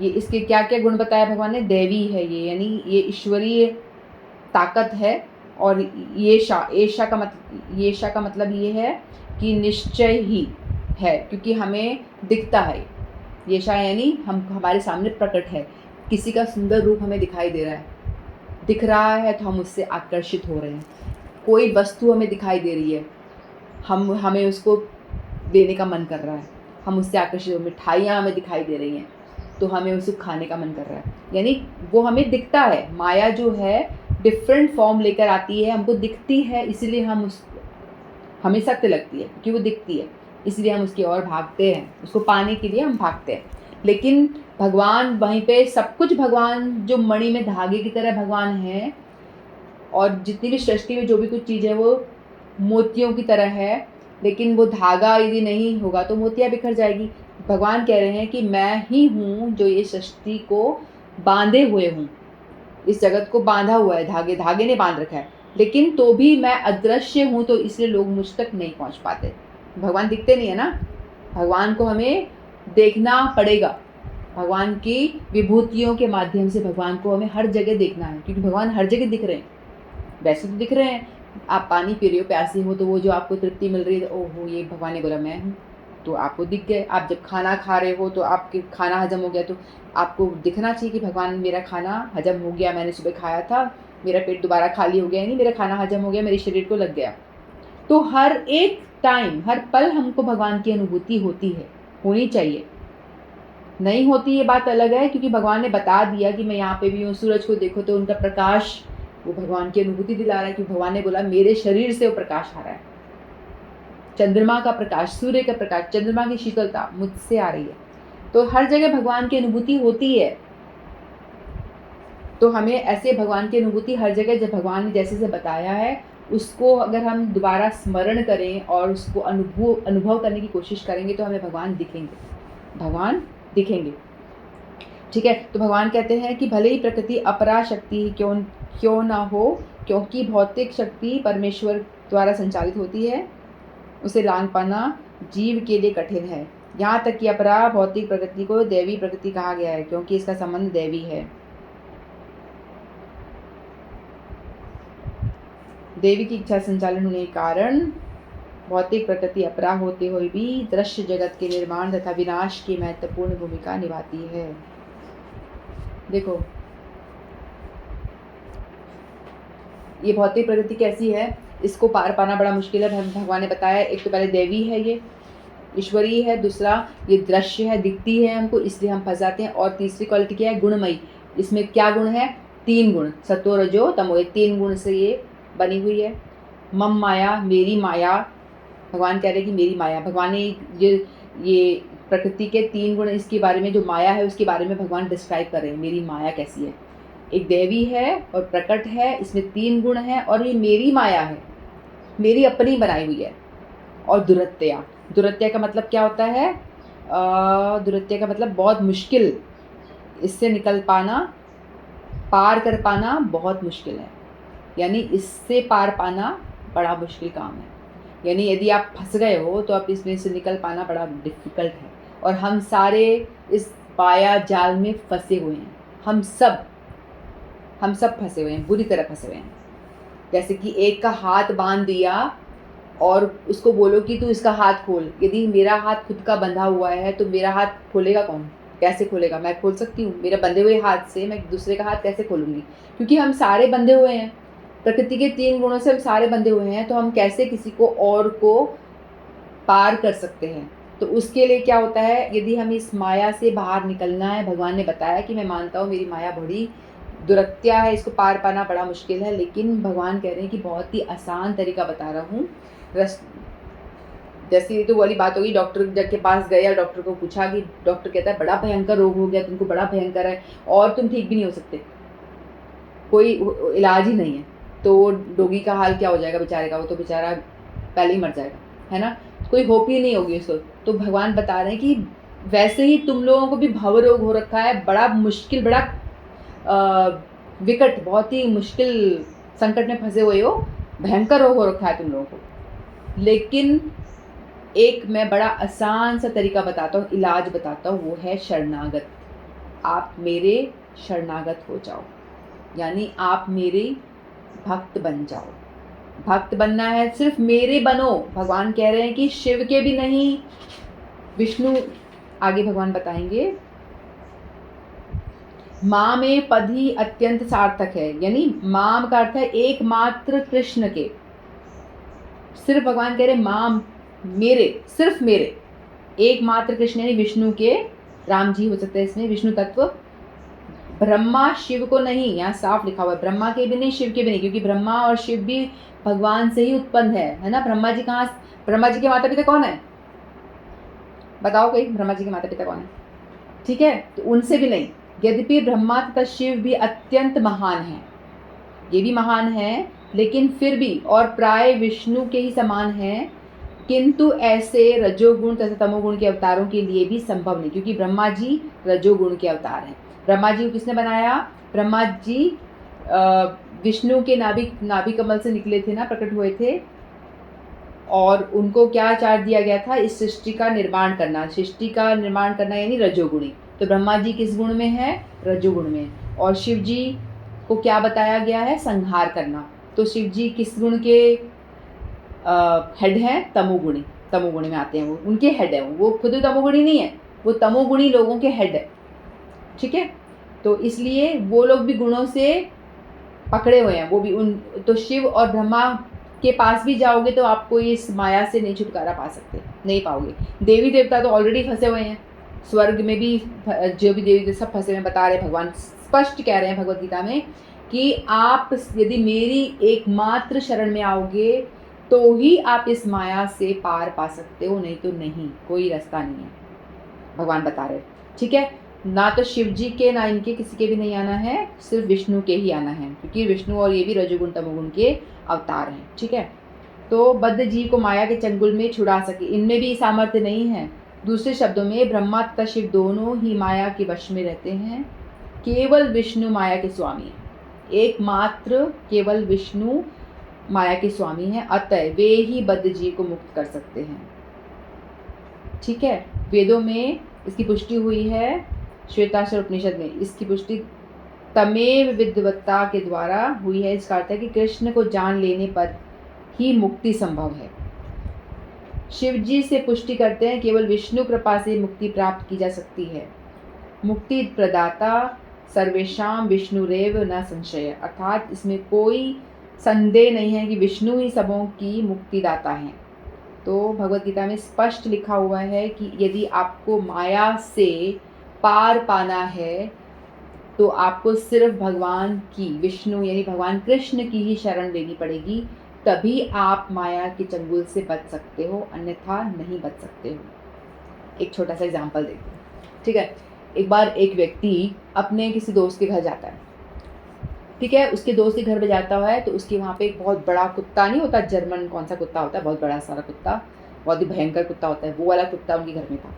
ये इसके क्या क्या गुण बताया भगवान ने? दैवी है ये, यानी ये ईश्वरीय ताकत है। और येषा का मतलब ये है कि निश्चय ही है, क्योंकि हमें दिखता है। येषा यानी हमारे सामने प्रकट है, किसी का सुंदर रूप हमें दिखाई दे रहा है, दिख रहा है तो हम उससे आकर्षित हो रहे हैं। कोई वस्तु हमें दिखाई दे रही है, हमें उसको देने का मन कर रहा है, हम उससे आकर्षित हो। मिठाइयाँ हमें दिखाई दे रही हैं तो हमें उसको खाने का मन कर रहा है, यानी वो हमें दिखता है। माया जो है डिफरेंट फॉर्म लेकर आती है, हमको दिखती है, इसलिए हमें सत्य लगती है, क्योंकि वो दिखती है, इसलिए हम उसकी ओर भागते हैं, उसको पाने के लिए हम भागते हैं। लेकिन भगवान वहीं पे सब कुछ, भगवान जो मणि में धागे की तरह भगवान है, और जितनी भी सृष्टि में जो भी कुछ चीज़ है वो मोतियों की तरह है। लेकिन वो धागा यदि नहीं होगा तो मोतियाँ बिखर जाएगी। भगवान कह रहे हैं कि मैं ही हूँ जो ये सृष्टि को बांधे हुए हूँ, इस जगत को बांधा हुआ है, धागे ने बांध रखा है, लेकिन तो भी मैं अदृश्य हूँ, तो इसलिए लोग मुझ तक नहीं पहुँच पाते। भगवान दिखते नहीं है ना, भगवान को हमें देखना पड़ेगा। भगवान की विभूतियों के माध्यम से भगवान को हमें हर जगह देखना है, क्योंकि भगवान हर जगह दिख रहे हैं। वैसे तो दिख रहे हैं, आप पानी पी रहे हो, प्यासी हो, तो वो जो आपको तृप्ति मिल रही है, ओहो ये भगवान ने बोला मैं हूँ, तो आपको दिख गए। आप जब खाना खा रहे हो तो आपके खाना हजम हो गया, तो आपको दिखना चाहिए कि भगवान मेरा खाना हजम हो गया, मैंने सुबह खाया था, मेरा पेट दोबारा खाली हो गया, यानी मेरा खाना हजम हो गया, मेरे शरीर को लग गया। तो हर एक टाइम, हर पल हमको भगवान की अनुभूति होती है, होनी चाहिए। नहीं होती ये बात अलग है, क्योंकि भगवान ने बता दिया कि मैं यहाँ पे भी हूँ। सूरज को देखो तो उनका प्रकाश वो भगवान की अनुभूति दिला रहा है, क्योंकि भगवान ने बोला मेरे शरीर से वो प्रकाश आ रहा है। चंद्रमा का प्रकाश, सूर्य का प्रकाश, चंद्रमा की शीतलता मुझसे आ रही है। तो हर जगह भगवान की अनुभूति होती है। तो हमें ऐसे भगवान की अनुभूति हर जगह, जब भगवान ने जैसे से बताया है, उसको अगर हम दोबारा स्मरण करें और उसको अनुभव करने की कोशिश करेंगे, तो हमें भगवान दिखेंगे। ठीक है। तो भगवान कहते हैं कि भले ही प्रकृति अपरा शक्ति क्यों ना हो, क्योंकि भौतिक शक्ति परमेश्वर द्वारा संचालित होती है, उसे लांघ पाना जीव के लिए कठिन है। यहाँ तक कि अपरा भौतिक प्रकृति को दैवी प्रकृति कहा गया है, क्योंकि इसका संबंध दैवी है। देवी की इच्छा संचालन होने के कारण भौतिक प्रकृति अपरा होते हुए भी दृश्य जगत के निर्माण तथा विनाश की महत्वपूर्ण भूमिका निभाती है। देखो ये भौतिक प्रकृति कैसी है, इसको पार पाना बड़ा मुश्किल है। भगवान ने बताया, एक तो पहले देवी है, ये ईश्वरीय है, दूसरा ये दृश्य है, दिखती है हमको, इसलिए हम फंस जाते हैं। और तीसरी क्वालिटी क्या है? गुणमयी। इसमें क्या गुण है? 3 गुण, सत्व रजो तमो, 3 गुण से ये बनी हुई है। मम माया, मेरी माया। भगवान कह रहे हैं कि मेरी माया। भगवान ने ये प्रकृति के 3 गुण, इसके बारे में जो माया है उसके बारे में भगवान डिस्क्राइब कर रहे हैं, मेरी माया कैसी है। एक देवी है और प्रकट है, इसमें 3 गुण है, और ये मेरी माया है, मेरी अपनी बनाई हुई है। और दुरत्या का मतलब क्या होता है? दुरत्या का मतलब बहुत मुश्किल, इससे निकल पाना, पार कर पाना बहुत मुश्किल है, यानी इससे पार पाना बड़ा मुश्किल काम है। यानी यदि आप फंस गए हो तो आप इसमें से निकल पाना बड़ा डिफ़िकल्ट है। और हम सारे इस माया जाल में फंसे हुए हैं, हम सब फंसे हुए हैं, बुरी तरह फंसे हुए हैं। जैसे कि एक का हाथ बांध दिया और उसको बोलो कि तू इसका हाथ खोल। यदि मेरा हाथ खुद का बंधा हुआ है तो मेरा हाथ खोलेगा कौन? कैसे खोलेगा? मैं खोल सकती हूँ? मेरे बंधे हुए हाथ से मैं दूसरे का हाथ कैसे खोलूँगी? क्योंकि हम सारे बंधे हुए हैं, प्रकृति के 3 गुणों से हम सारे बंधे हुए हैं, तो हम कैसे किसी को और को पार कर सकते हैं? तो उसके लिए क्या होता है, यदि हम इस माया से बाहर निकलना है, भगवान ने बताया कि मैं मानता हूँ मेरी माया बड़ी दुरत्या है, इसको पार पाना बड़ा मुश्किल है, लेकिन भगवान कह रहे हैं कि बहुत ही आसान तरीका बता रहा हूँ। जैसे तो वाली बात होगी, डॉक्टर के पास गए और डॉक्टर को पूछा कि डॉक्टर कहता है बड़ा भयंकर रोग हो गया तुमको, बड़ा भयंकर है और तुम ठीक भी नहीं हो सकते, कोई इलाज ही नहीं है, तो डोगी का हाल क्या हो जाएगा बेचारे का, वो तो बेचारा पहले ही मर जाएगा, है ना, कोई होप ही नहीं होगी उसको। तो भगवान बता रहे हैं कि वैसे ही तुम लोगों को भी भव रोग हो रखा है, बड़ा मुश्किल, बड़ा विकट, बहुत ही मुश्किल संकट में फंसे हुए हो, भयंकर रोग हो रखा है तुम लोगों को, लेकिन एक मैं बड़ा आसान सा तरीका बताता हूँ, इलाज बताता हूँ, वो है शरणागत। आप मेरे शरणागत हो जाओ, यानी आप मेरे भक्त बन जाओ। भक्त बनना है, सिर्फ मेरे बनो। भगवान कह रहे हैं कि शिव के भी नहीं, विष्णु, आगे भगवान बताएंगे, माँ में पद ही अत्यंत सार्थक है, यानी माम का अर्थ है एकमात्र कृष्ण के। सिर्फ भगवान कह रहे माँ मेरे, सिर्फ मेरे, एकमात्र कृष्ण यानी विष्णु के, राम जी हो सकते हैं इसमें, विष्णु तत्व, ब्रह्मा शिव को नहीं, यहाँ साफ लिखा हुआ है, ब्रह्मा के भी नहीं, शिव के भी नहीं, क्योंकि ब्रह्मा और शिव भी भगवान से ही उत्पन्न है ना। ब्रह्मा जी कहाँ, ब्रह्मा जी के माता पिता कौन है, बताओ कोई, ब्रह्मा जी के माता पिता कौन है, ठीक है, तो उनसे भी नहीं। यद्यपि ब्रह्मा तथा शिव भी अत्यंत महान हैं, ये भी महान है, लेकिन फिर भी, और प्राय विष्णु के ही समान हैं, किंतु ऐसे रजोगुण तथा तमोगुण के अवतारों के लिए भी संभव नहीं, क्योंकि ब्रह्मा जी रजोगुण के अवतार हैं। ब्रह्मा जी को किसने बनाया, ब्रह्मा जी विष्णु के नाभि कमल से निकले थे ना, प्रकट हुए थे, और उनको क्या चार्ज दिया गया था, इस सृष्टि का निर्माण करना, सृष्टि का निर्माण करना यानी रजोगुणी। तो ब्रह्मा जी किस गुण में है, रजोगुण में, और शिव जी को क्या बताया गया है, संहार करना। तो शिव जी किस गुण के हेड है, तमोगुणी, तमोगुणी में आते हैं, वो उनके हेड है, वो खुद तमोगुणी नहीं है, वो तमोगुणी लोगों के हेड है, ठीक है। तो इसलिए वो लोग भी गुणों से पकड़े हुए हैं, वो भी उन, तो शिव और ब्रह्मा के पास भी जाओगे तो आपको इस माया से नहीं छुटकारा पा सकते, नहीं पाओगे। देवी देवता तो ऑलरेडी फंसे हुए हैं, स्वर्ग में भी जो भी देवी देवता सब फंसे हुए हैं, बता रहे भगवान, स्पष्ट कह रहे हैं भगवद गीता में कि आप यदि मेरी एकमात्र शरण में आओगे तो ही आप इस माया से पार पा सकते हो, नहीं तो नहीं, कोई रास्ता नहीं है, भगवान बता रहे, ठीक है। ना तो शिव जी के, ना इनके, किसी के भी नहीं आना है, सिर्फ विष्णु के ही आना है, क्योंकि विष्णु और ये भी रजोगुण तमोगुण के अवतार हैं, ठीक है। तो बद्ध जीव को माया के चंगुल में छुड़ा सके, इनमें भी सामर्थ्य नहीं है। दूसरे शब्दों में ब्रह्मा तथा शिव दोनों ही माया के वश में रहते हैं, केवल विष्णु माया के स्वामी हैं, एकमात्र केवल विष्णु माया के स्वामी हैं, अतः वे ही बद्ध जीव को मुक्त कर सकते हैं, ठीक है। वेदों में इसकी पुष्टि हुई है, श्वेताक्षर उपनिषद में इसकी पुष्टि तमेव विद्वत्ता के द्वारा हुई है। इसका अर्थ है कि कृष्ण को जान लेने पर ही मुक्ति संभव है। शिव जी से पुष्टि करते हैं, केवल विष्णु कृपा से मुक्ति प्राप्त की जा सकती है। मुक्ति प्रदाता सर्वेशाम विष्णुरेव न संशय, अर्थात इसमें कोई संदेह नहीं है कि विष्णु ही सबों की मुक्तिदाता हैं। तो भगवद गीता में स्पष्ट लिखा हुआ है कि यदि आपको माया से पार पाना है तो आपको सिर्फ भगवान की, विष्णु यानी भगवान कृष्ण की ही शरण लेनी पड़ेगी, तभी आप माया के चंगुल से बच सकते हो, अन्यथा नहीं बच सकते हो। एक छोटा सा एग्जाम्पल देखते हैं, ठीक है। एक बार एक व्यक्ति अपने किसी दोस्त के घर जाता है, ठीक है, उसके दोस्त के घर पे जाता है तो उसके वहाँ पे एक बहुत बड़ा कुत्ता, नहीं होता जर्मन कौन सा कुत्ता होता है, बहुत बड़ा सारा कुत्ता, बहुत ही भयंकर कुत्ता होता है, वो वाला कुत्ता उनके घर में था।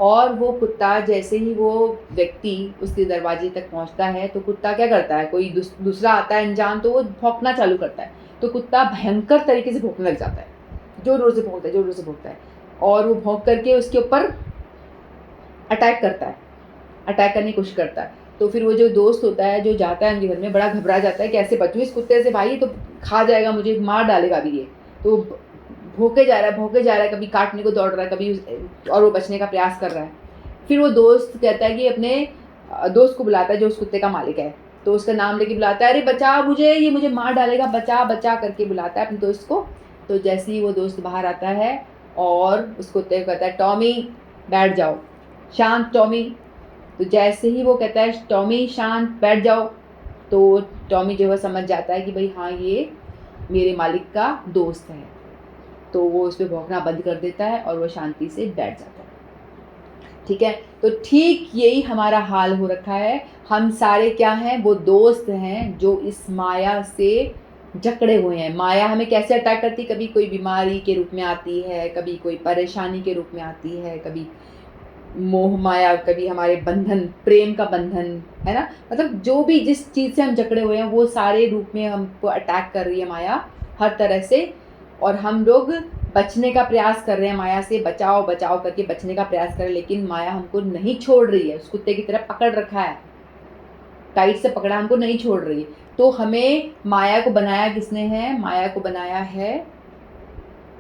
और वो कुत्ता जैसे ही वो व्यक्ति उसके दरवाजे तक पहुँचता है तो कुत्ता क्या करता है, कोई दूसरा आता है अनजान तो वो भौंकना चालू करता है, तो कुत्ता भयंकर तरीके से भौंकने लग जाता है, जोर जोर से भौंकता है, जोर जोर से भौंकता है, और वो भौंक करके उसके ऊपर अटैक करता है, अटैक करने की कोशिश करता है। तो फिर वो जो दोस्त होता है जो जाता है उनके घर में, बड़ा घबरा जाता है, कैसे बचूं इस कुत्ते से, भाई तो खा जाएगा मुझे, मार डालेगा अभी ये, तो भौंके जा रहा है, भौंके जा रहा है, कभी काटने को दौड़ रहा है, कभी, और वो बचने का प्रयास कर रहा है। फिर वो दोस्त कहता है कि अपने दोस्त को बुलाता है जो उस कुत्ते का मालिक है, तो उसका नाम लेके बुलाता है, अरे बचा मुझे, ये मुझे मार डालेगा, बचा बचा करके बुलाता है अपने दोस्त को। तो जैसे ही वो दोस्त बाहर आता है और उस कुत्ते को कहता है, टॉमी बैठ जाओ, शांत टॉमी। तो जैसे ही वो कहता है टॉमी शांत बैठ जाओ, तो टॉमी जो है समझ जाता है कि भाई हाँ ये मेरे मालिक का दोस्त है, तो वो उस पर भौंकना बंद कर देता है और वो शांति से बैठ जाता है। ठीक है, तो ठीक यही हमारा हाल हो रखा है। हम सारे क्या हैं, वो दोस्त हैं जो इस माया से जकड़े हुए हैं। माया हमें कैसे अटैक करती है, कभी कोई बीमारी के रूप में आती है, कभी कोई परेशानी के रूप में आती है, कभी मोह माया, कभी हमारे बंधन, प्रेम का बंधन, है ना। मतलब जो भी जिस चीज़ से हम जकड़े हुए हैं वो सारे रूप में हमको अटैक कर रही है माया हर तरह से। और हम लोग बचने का प्रयास कर रहे हैं, माया से बचाओ बचाओ करके बचने का प्रयास कर रहे हैं, लेकिन माया हमको नहीं छोड़ रही है, उस कुत्ते की तरह पकड़ रखा है, टाइट से पकड़ा, हमको नहीं छोड़ रही है। तो हमें माया को बनाया किसने है, माया को बनाया है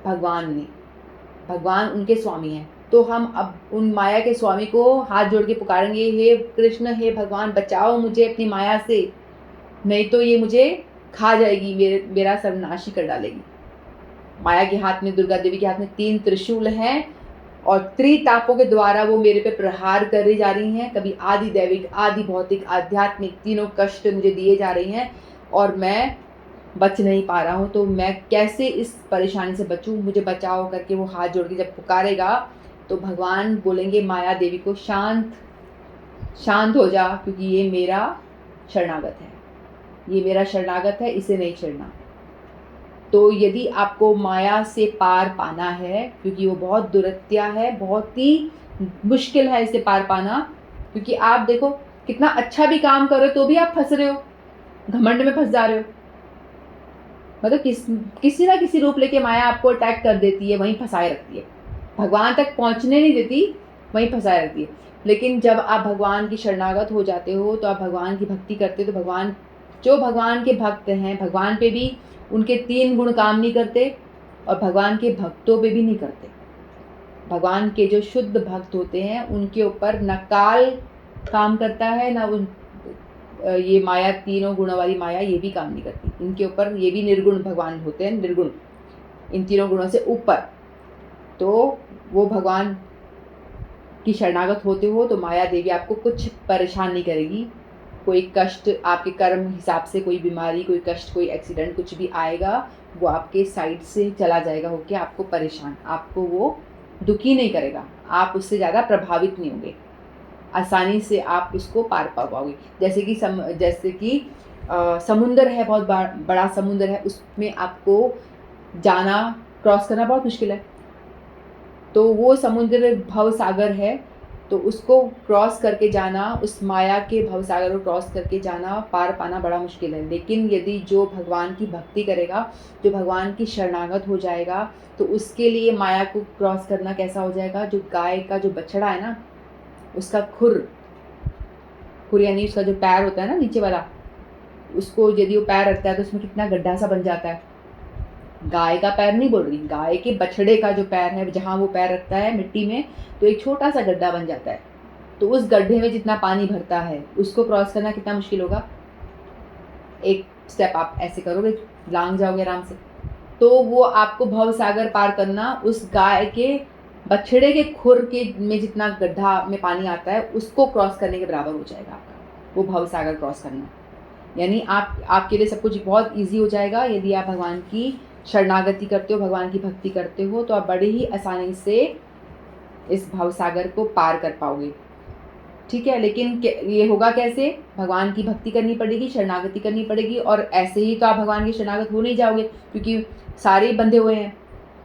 भगवान ने। भगवान उनके स्वामी हैं। तो हम अब उन माया के स्वामी को हाथ जोड़ के पुकारेंगे, हे कृष्ण, हे भगवान, बचाओ मुझे अपनी माया से, नहीं तो ये मुझे खा जाएगी, मेरा सर्वनाश ही कर डालेगी। माया के हाथ में, दुर्गा देवी के हाथ में 3 त्रिशूल हैं और त्रितापों के द्वारा वो मेरे पे प्रहार कर जा रही हैं। कभी आदि दैविक, आदि भौतिक, आध्यात्मिक, तीनों कष्ट मुझे दिए जा रही हैं और मैं बच नहीं पा रहा हूँ। तो मैं कैसे इस परेशानी से बचूं, मुझे बचाओ करके वो हाथ जोड़ के जब पुकारेगा तो भगवान बोलेंगे माया देवी को, शांत हो जा, क्योंकि ये मेरा शरणागत है, ये मेरा शरणागत है, इसे नहीं छेड़ना। तो यदि आपको माया से पार पाना है, क्योंकि वो बहुत दुरत्या है, बहुत ही मुश्किल है इसे पार पाना, क्योंकि आप देखो कितना अच्छा भी काम कर रहे हो तो भी आप फंस रहे हो, घमंड में फंस जा रहे हो। मतलब किसी ना किसी रूप लेके माया आपको अटैक कर देती है, वहीं फंसाए रखती है, भगवान तक पहुंचने नहीं देती, वहीं फंसाए रखती है। लेकिन जब आप भगवान की शरणागत हो जाते हो, तो आप भगवान की भक्ति करते हो, तो भगवान, जो भगवान के भक्त हैं, भगवान पे भी उनके 3 गुण काम नहीं करते और भगवान के भक्तों पे भी नहीं करते। भगवान के जो शुद्ध भक्त होते हैं उनके ऊपर न काल काम करता है, न ये माया, तीनों गुणों वाली माया ये भी काम नहीं करती इनके ऊपर। ये भी निर्गुण भगवान होते हैं, निर्गुण, इन तीनों गुणों से ऊपर। तो वो भगवान की शरणागत होते हो तो माया देवी आपको कुछ परेशान नहीं करेगी। कोई कष्ट आपके कर्म हिसाब से, कोई बीमारी, कोई कष्ट, कोई एक्सीडेंट, कुछ भी आएगा, वो आपके साइड से चला जाएगा होके आपको परेशान, आपको वो दुखी नहीं करेगा, आप उससे ज़्यादा प्रभावित नहीं होंगे, आसानी से आप उसको पार पा पाओगे। जैसे कि समुंदर है, बहुत बड़ा समुंदर है, उसमें आपको जाना, क्रॉस करना बहुत मुश्किल है। तो वो समुद्र भव सागर है, तो उसको क्रॉस करके जाना, उस माया के भव सागर को क्रॉस करके जाना, पार पाना बड़ा मुश्किल है। लेकिन यदि जो भगवान की भक्ति करेगा, जो भगवान की शरणागत हो जाएगा, तो उसके लिए माया को क्रॉस करना कैसा हो जाएगा, जो गाय का जो बछड़ा है ना, उसका खुर यानी उसका जो पैर होता है ना नीचे वाला, उसको यदि वो पैर रखता है तो उसमें कितना गड्ढा सा बन जाता है। गाय का पैर नहीं बोल रही, गाय के बछड़े का जो पैर है, जहाँ वो पैर रखता है मिट्टी में, तो एक छोटा सा गड्ढा बन जाता है। तो उस गड्ढे में जितना पानी भरता है उसको क्रॉस करना कितना मुश्किल होगा। एक स्टेप आप ऐसे करोगे, लांग जाओगे आराम से। तो वो आपको भव सागर पार करना, उस गाय के बछड़े के खुर के में जितना गड्ढा में पानी आता है उसको क्रॉस करने के बराबर हो जाएगा आपका वो भव सागर क्रॉस करना। यानी आपके लिए सब कुछ बहुत ईजी हो जाएगा यदि आप भगवान की शरणागति करते हो, भगवान की भक्ति करते हो, तो आप बड़े ही आसानी से इस भव सागर को पार कर पाओगे। ठीक है, लेकिन ये होगा कैसे, भगवान की भक्ति करनी पड़ेगी, शरणागति करनी पड़ेगी, और ऐसे ही तो आप भगवान की शरणागत हो नहीं जाओगे, क्योंकि सारे बंधे हुए हैं।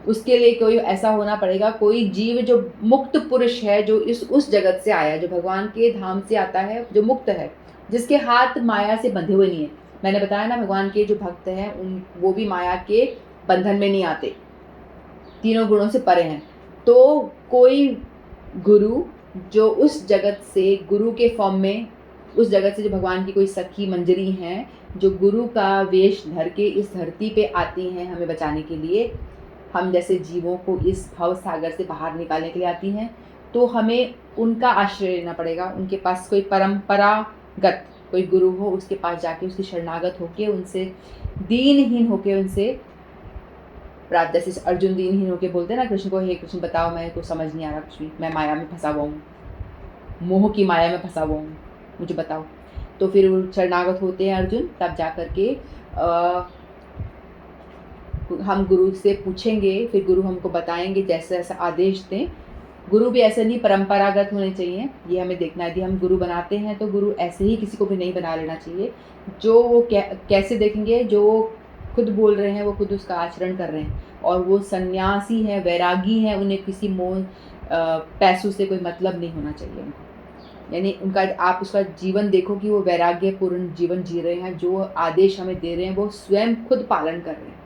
उसके लिए कोई ऐसा होना पड़ेगा, कोई जीव जो मुक्त पुरुष है, जो उस जगत से आया है, जो भगवान के धाम से आता है, जो मुक्त है, जिसके हाथ माया से बंधे हुए नहीं है। मैंने बताया ना, भगवान के जो भक्त हैं वो भी माया के बंधन में नहीं आते, तीनों गुणों से परे हैं। तो कोई गुरु जो उस जगत से, गुरु के फॉर्म में, उस जगत से जो भगवान की कोई सखी मंजरी हैं, जो गुरु का वेश धर के इस धरती पे आती हैं हमें बचाने के लिए, हम जैसे जीवों को इस भव सागर से बाहर निकालने के लिए आती हैं, तो हमें उनका आश्रय लेना पड़ेगा। उनके पास कोई परंपरागत कोई गुरु हो, उसके पास जाके उसकी शरणागत होके, उनसे दीनहीन होके, उनसे जैसे अर्जुन दीनहीन होके बोलते हैं ना कृष्ण को, हे कृष्ण बताओ, मैं कुछ समझ नहीं आ रहा, कुछ भी, मैं माया में फंसा हुआ हूँ, मोह की माया में फंसा हुआ हूँ, मुझे बताओ। तो फिर वो शरणागत होते हैं अर्जुन, तब जा कर के हम गुरु से पूछेंगे, फिर गुरु हमको बताएंगे जैसे जैसा आदेश दें। गुरु भी ऐसे नहीं परंपरागत होने चाहिए, ये हमें देखना है। यदि हम गुरु बनाते हैं तो गुरु ऐसे ही किसी को भी नहीं बना लेना चाहिए। जो वो कैसे देखेंगे, जो खुद बोल रहे हैं वो खुद उसका आचरण कर रहे हैं, और वो सन्यासी हैं, वैरागी हैं, उन्हें किसी मोह पैसों से कोई मतलब नहीं होना चाहिए उनको। यानी उनका आप उसका जीवन देखो कि वो वैराग्यपूर्ण जीवन जी रहे हैं, जो आदेश हमें दे रहे हैं वो स्वयं खुद पालन कर रहे हैं।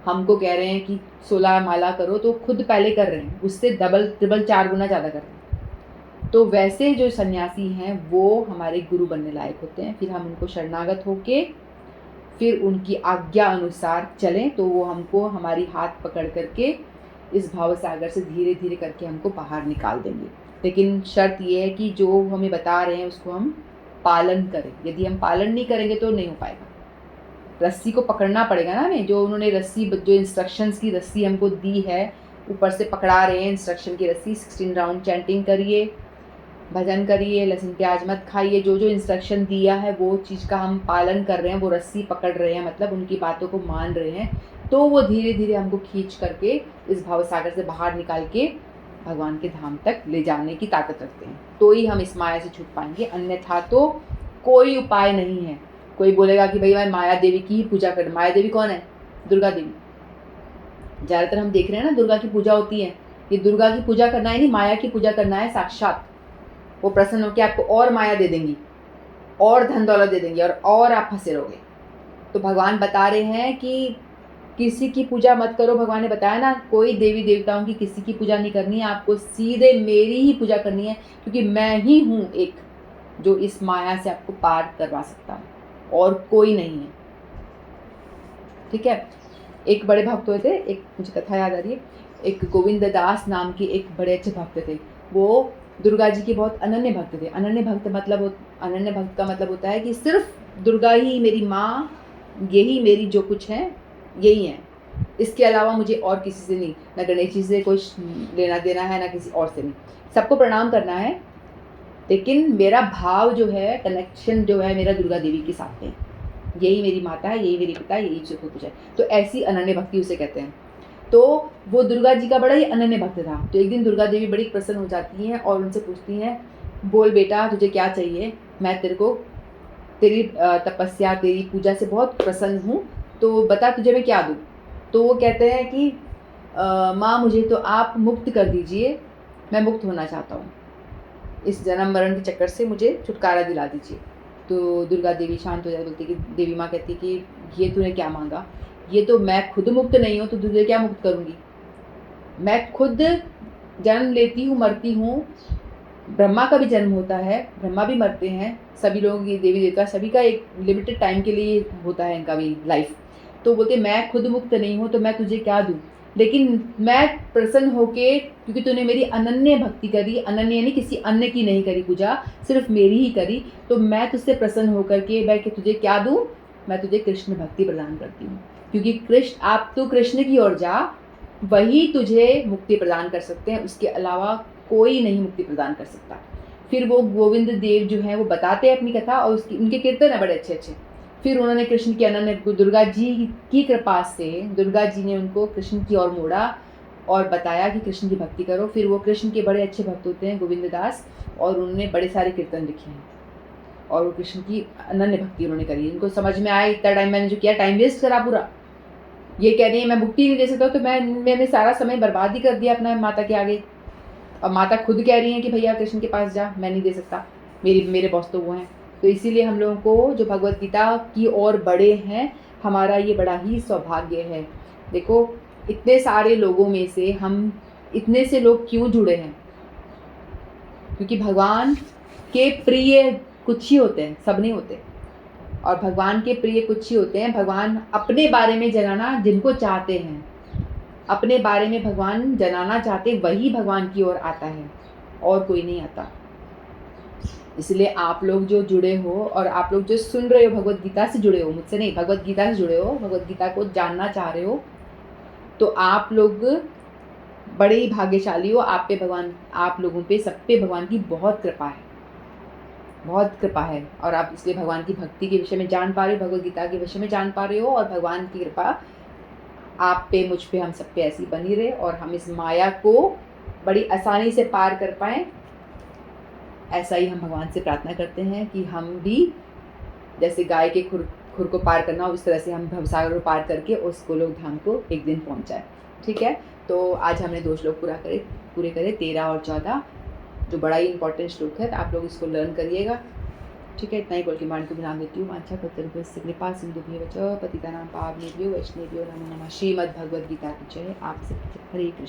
हमको कह रहे हैं कि 16 माला करो, तो खुद पहले कर रहे हैं, उससे डबल ट्रिपल 4 गुना ज़्यादा कर रहे हैं। तो वैसे जो सन्यासी हैं वो हमारे गुरु बनने लायक होते हैं। फिर हम उनको शरणागत होके फिर उनकी आज्ञा अनुसार चलें, तो वो हमको हमारी हाथ पकड़ करके इस भाव सागर से धीरे धीरे करके हमको बाहर निकाल देंगे। लेकिन शर्त ये है कि जो हमें बता रहे हैं उसको हम पालन करें। यदि हम पालन नहीं करेंगे तो नहीं हो पाएगा। रस्सी को पकड़ना पड़ेगा ना हमें, जो उन्होंने रस्सी, जो इंस्ट्रक्शंस की रस्सी हमको दी है, ऊपर से पकड़ा रहे हैं इंस्ट्रक्शन की रस्सी। 16 राउंड चैंटिंग करिए, भजन करिए, लहसुन प्याज मत खाइए, जो जो इंस्ट्रक्शन दिया है वो चीज़ का हम पालन कर रहे हैं, वो रस्सी पकड़ रहे हैं, मतलब उनकी बातों को मान रहे हैं, तो वो धीरे धीरे हमको खींच करके इस भाव सागर से बाहर निकाल के भगवान के धाम तक ले जाने की ताकत रखते हैं। तो ही हम इस माया से छूट पाएंगे, अन्यथा तो कोई उपाय नहीं है। कोई बोलेगा कि भाई मैं माया देवी की ही पूजा कर। माया देवी कौन है? दुर्गा देवी। ज़्यादातर हम देख रहे हैं ना दुर्गा की पूजा होती है। ये दुर्गा की पूजा करना है नहीं, माया की पूजा करना है साक्षात। वो प्रसन्न होकर आपको और माया दे देंगी, और धन दौलत दे देंगी, और आप फंसे रहोगे। तो भगवान बता रहे हैं कि किसी की पूजा मत करो। भगवान ने बताया ना, कोई देवी देवताओं की किसी की पूजा नहीं करनी है, आपको सीधे मेरी ही पूजा करनी है, क्योंकि मैं ही हूँ एक जो इस माया से आपको पार करवा सकता हूँ, और कोई नहीं है। ठीक है। एक बड़े भक्त हुए थे, एक मुझे कथा याद आ रही है, एक गोविंद दास नाम की एक बड़े अच्छे भक्त थे। वो दुर्गा जी के बहुत अनन्य भक्त थे। अनन्य भक्त का मतलब होता है कि सिर्फ दुर्गा ही मेरी माँ, यही मेरी जो कुछ है यही है, इसके अलावा मुझे और किसी से नहीं, ना गणेश जी से कोई लेना देना है, ना किसी और से नहीं। सबको प्रणाम करना है, लेकिन मेरा भाव जो है, कनेक्शन जो है मेरा दुर्गा देवी के साथ है। यही मेरी माता है, यही मेरी पिता है, यही सब कुछ है। तो ऐसी अनन्य भक्ति उसे कहते हैं। तो वो दुर्गा जी का बड़ा ही अनन्य भक्त था। तो एक दिन दुर्गा देवी बड़ी प्रसन्न हो जाती हैं और उनसे पूछती हैं, बोल बेटा तुझे क्या चाहिए, मैं तेरे को तेरी तपस्या, तेरी पूजा से बहुत प्रसन्न हूँ, तो बता तुझे मैं क्या दूँ। तो वो कहते हैं कि माँ मुझे तो आप मुक्त कर दीजिए, मैं मुक्त होना चाहता हूँ, इस जन्म मरण के चक्कर से मुझे छुटकारा दिला दीजिए। तो दुर्गा देवी शांत हो जाती, बोलती कि देवी माँ कहती कि ये तूने क्या मांगा, ये तो मैं खुद मुक्त नहीं हूँ, तो तुझे क्या मुक्त करूँगी। मैं खुद जन्म लेती हूँ, मरती हूँ, ब्रह्मा का भी जन्म होता है, ब्रह्मा भी मरते हैं, सभी लोगों की, देवी देवता सभी का एक लिमिटेड टाइम के लिए होता है इनका भी लाइफ। तो बोलते मैं खुद मुक्त नहीं हूँ, तो मैं तुझे क्या दूँ, लेकिन मैं प्रसन्न होके, क्योंकि तूने मेरी अनन्य भक्ति करी, अनन्य यानी किसी अन्य की नहीं करी पूजा, सिर्फ मेरी ही करी, तो मैं तुझसे प्रसन्न होकर के मैं तुझे क्या दूँ, मैं तुझे कृष्ण भक्ति प्रदान करती हूँ। क्योंकि कृष्ण, आप तो कृष्ण की ओर जा, वही तुझे मुक्ति प्रदान कर सकते हैं, उसके अलावा कोई नहीं मुक्ति प्रदान कर सकता। फिर वो गोविंद देव जो हैं वो बताते हैं अपनी कथा, और उसकी उनके कीर्तन है बड़े अच्छे अच्छे। फिर उन्होंने कृष्ण की अनन्य, दुर्गा जी की कृपा से दुर्गा जी ने उनको कृष्ण की ओर मोड़ा और बताया कि कृष्ण की भक्ति करो। फिर वो कृष्ण के बड़े अच्छे भक्त होते हैं गोविंद दास, और उन्होंने बड़े सारे कीर्तन लिखे हैं, और वो कृष्ण की अनन्य भक्ति उन्होंने करी। इनको समझ में आया, इतना टाइम मैंने जो किया, टाइम वेस्ट करा पूरा। ये कह रही है मैं मुक्ति नहीं दे सकता, तो मैंने सारा समय बर्बाद ही कर दिया अपना माता के आगे। अब माता खुद कह रही हैं कि भैया कृष्ण के पास जा, मैं नहीं दे सकता, मेरे बॉस तो वो हैं। तो इसीलिए हम लोगों को जो भगवत गीता की ओर बड़े हैं, हमारा ये बड़ा ही सौभाग्य है। देखो इतने सारे लोगों में से हम इतने से लोग क्यों जुड़े हैं, क्योंकि भगवान के प्रिय कुछ ही होते हैं, सब नहीं होते। और भगवान के प्रिय कुछ ही होते हैं। भगवान अपने बारे में जनाना जिनको चाहते हैं, अपने बारे में भगवान जनाना चाहते, वही भगवान की ओर आता है, और कोई नहीं आता। इसलिए आप लोग जो जुड़े हो, और आप लोग जो सुन रहे हो, भगवत गीता से जुड़े हो, मुझसे नहीं, भगवत गीता से जुड़े हो, भगवत गीता को जानना चाह रहे हो, तो आप लोग बड़े ही भाग्यशाली हो। आप पे भगवान, आप लोगों पे, सब पे भगवान की बहुत कृपा है। बहुत कृपा है और आप इसलिए भगवान की भक्ति के विषय में जान पा रहे हो, भगवद गीता के विषय में जान पा रहे हो, और भगवान की कृपा आप पे, मुझ पे, हम सब पे ऐसी बनी रहे और हम इस माया को बड़ी आसानी से पार कर पाएँ। ऐसा ही हम भगवान से प्रार्थना करते हैं कि हम भी जैसे गाय के खुर को पार करना हो, इस तरह से हम भवसागर को पार करके उस गोलोक धाम को एक दिन पहुंच जाए। ठीक है, तो आज हमने 2 श्लोक पूरे करे 13 और 14, जो बड़ा ही इंपॉर्टेंट श्लोक है, तो आप लोग इसको लर्न करिएगा। ठीक है, इतना ही बोल के मान को विराम देती हूँ। वाञ्छा कल्पतरुभ्यश्च कृपा सिन्धुभ्येव च पतितानां पावनेभ्यो वैष्णवेभ्यो नमो नमः। श्रीमद् भगवद गीता की जय। आप सबके हरे कृष्ण।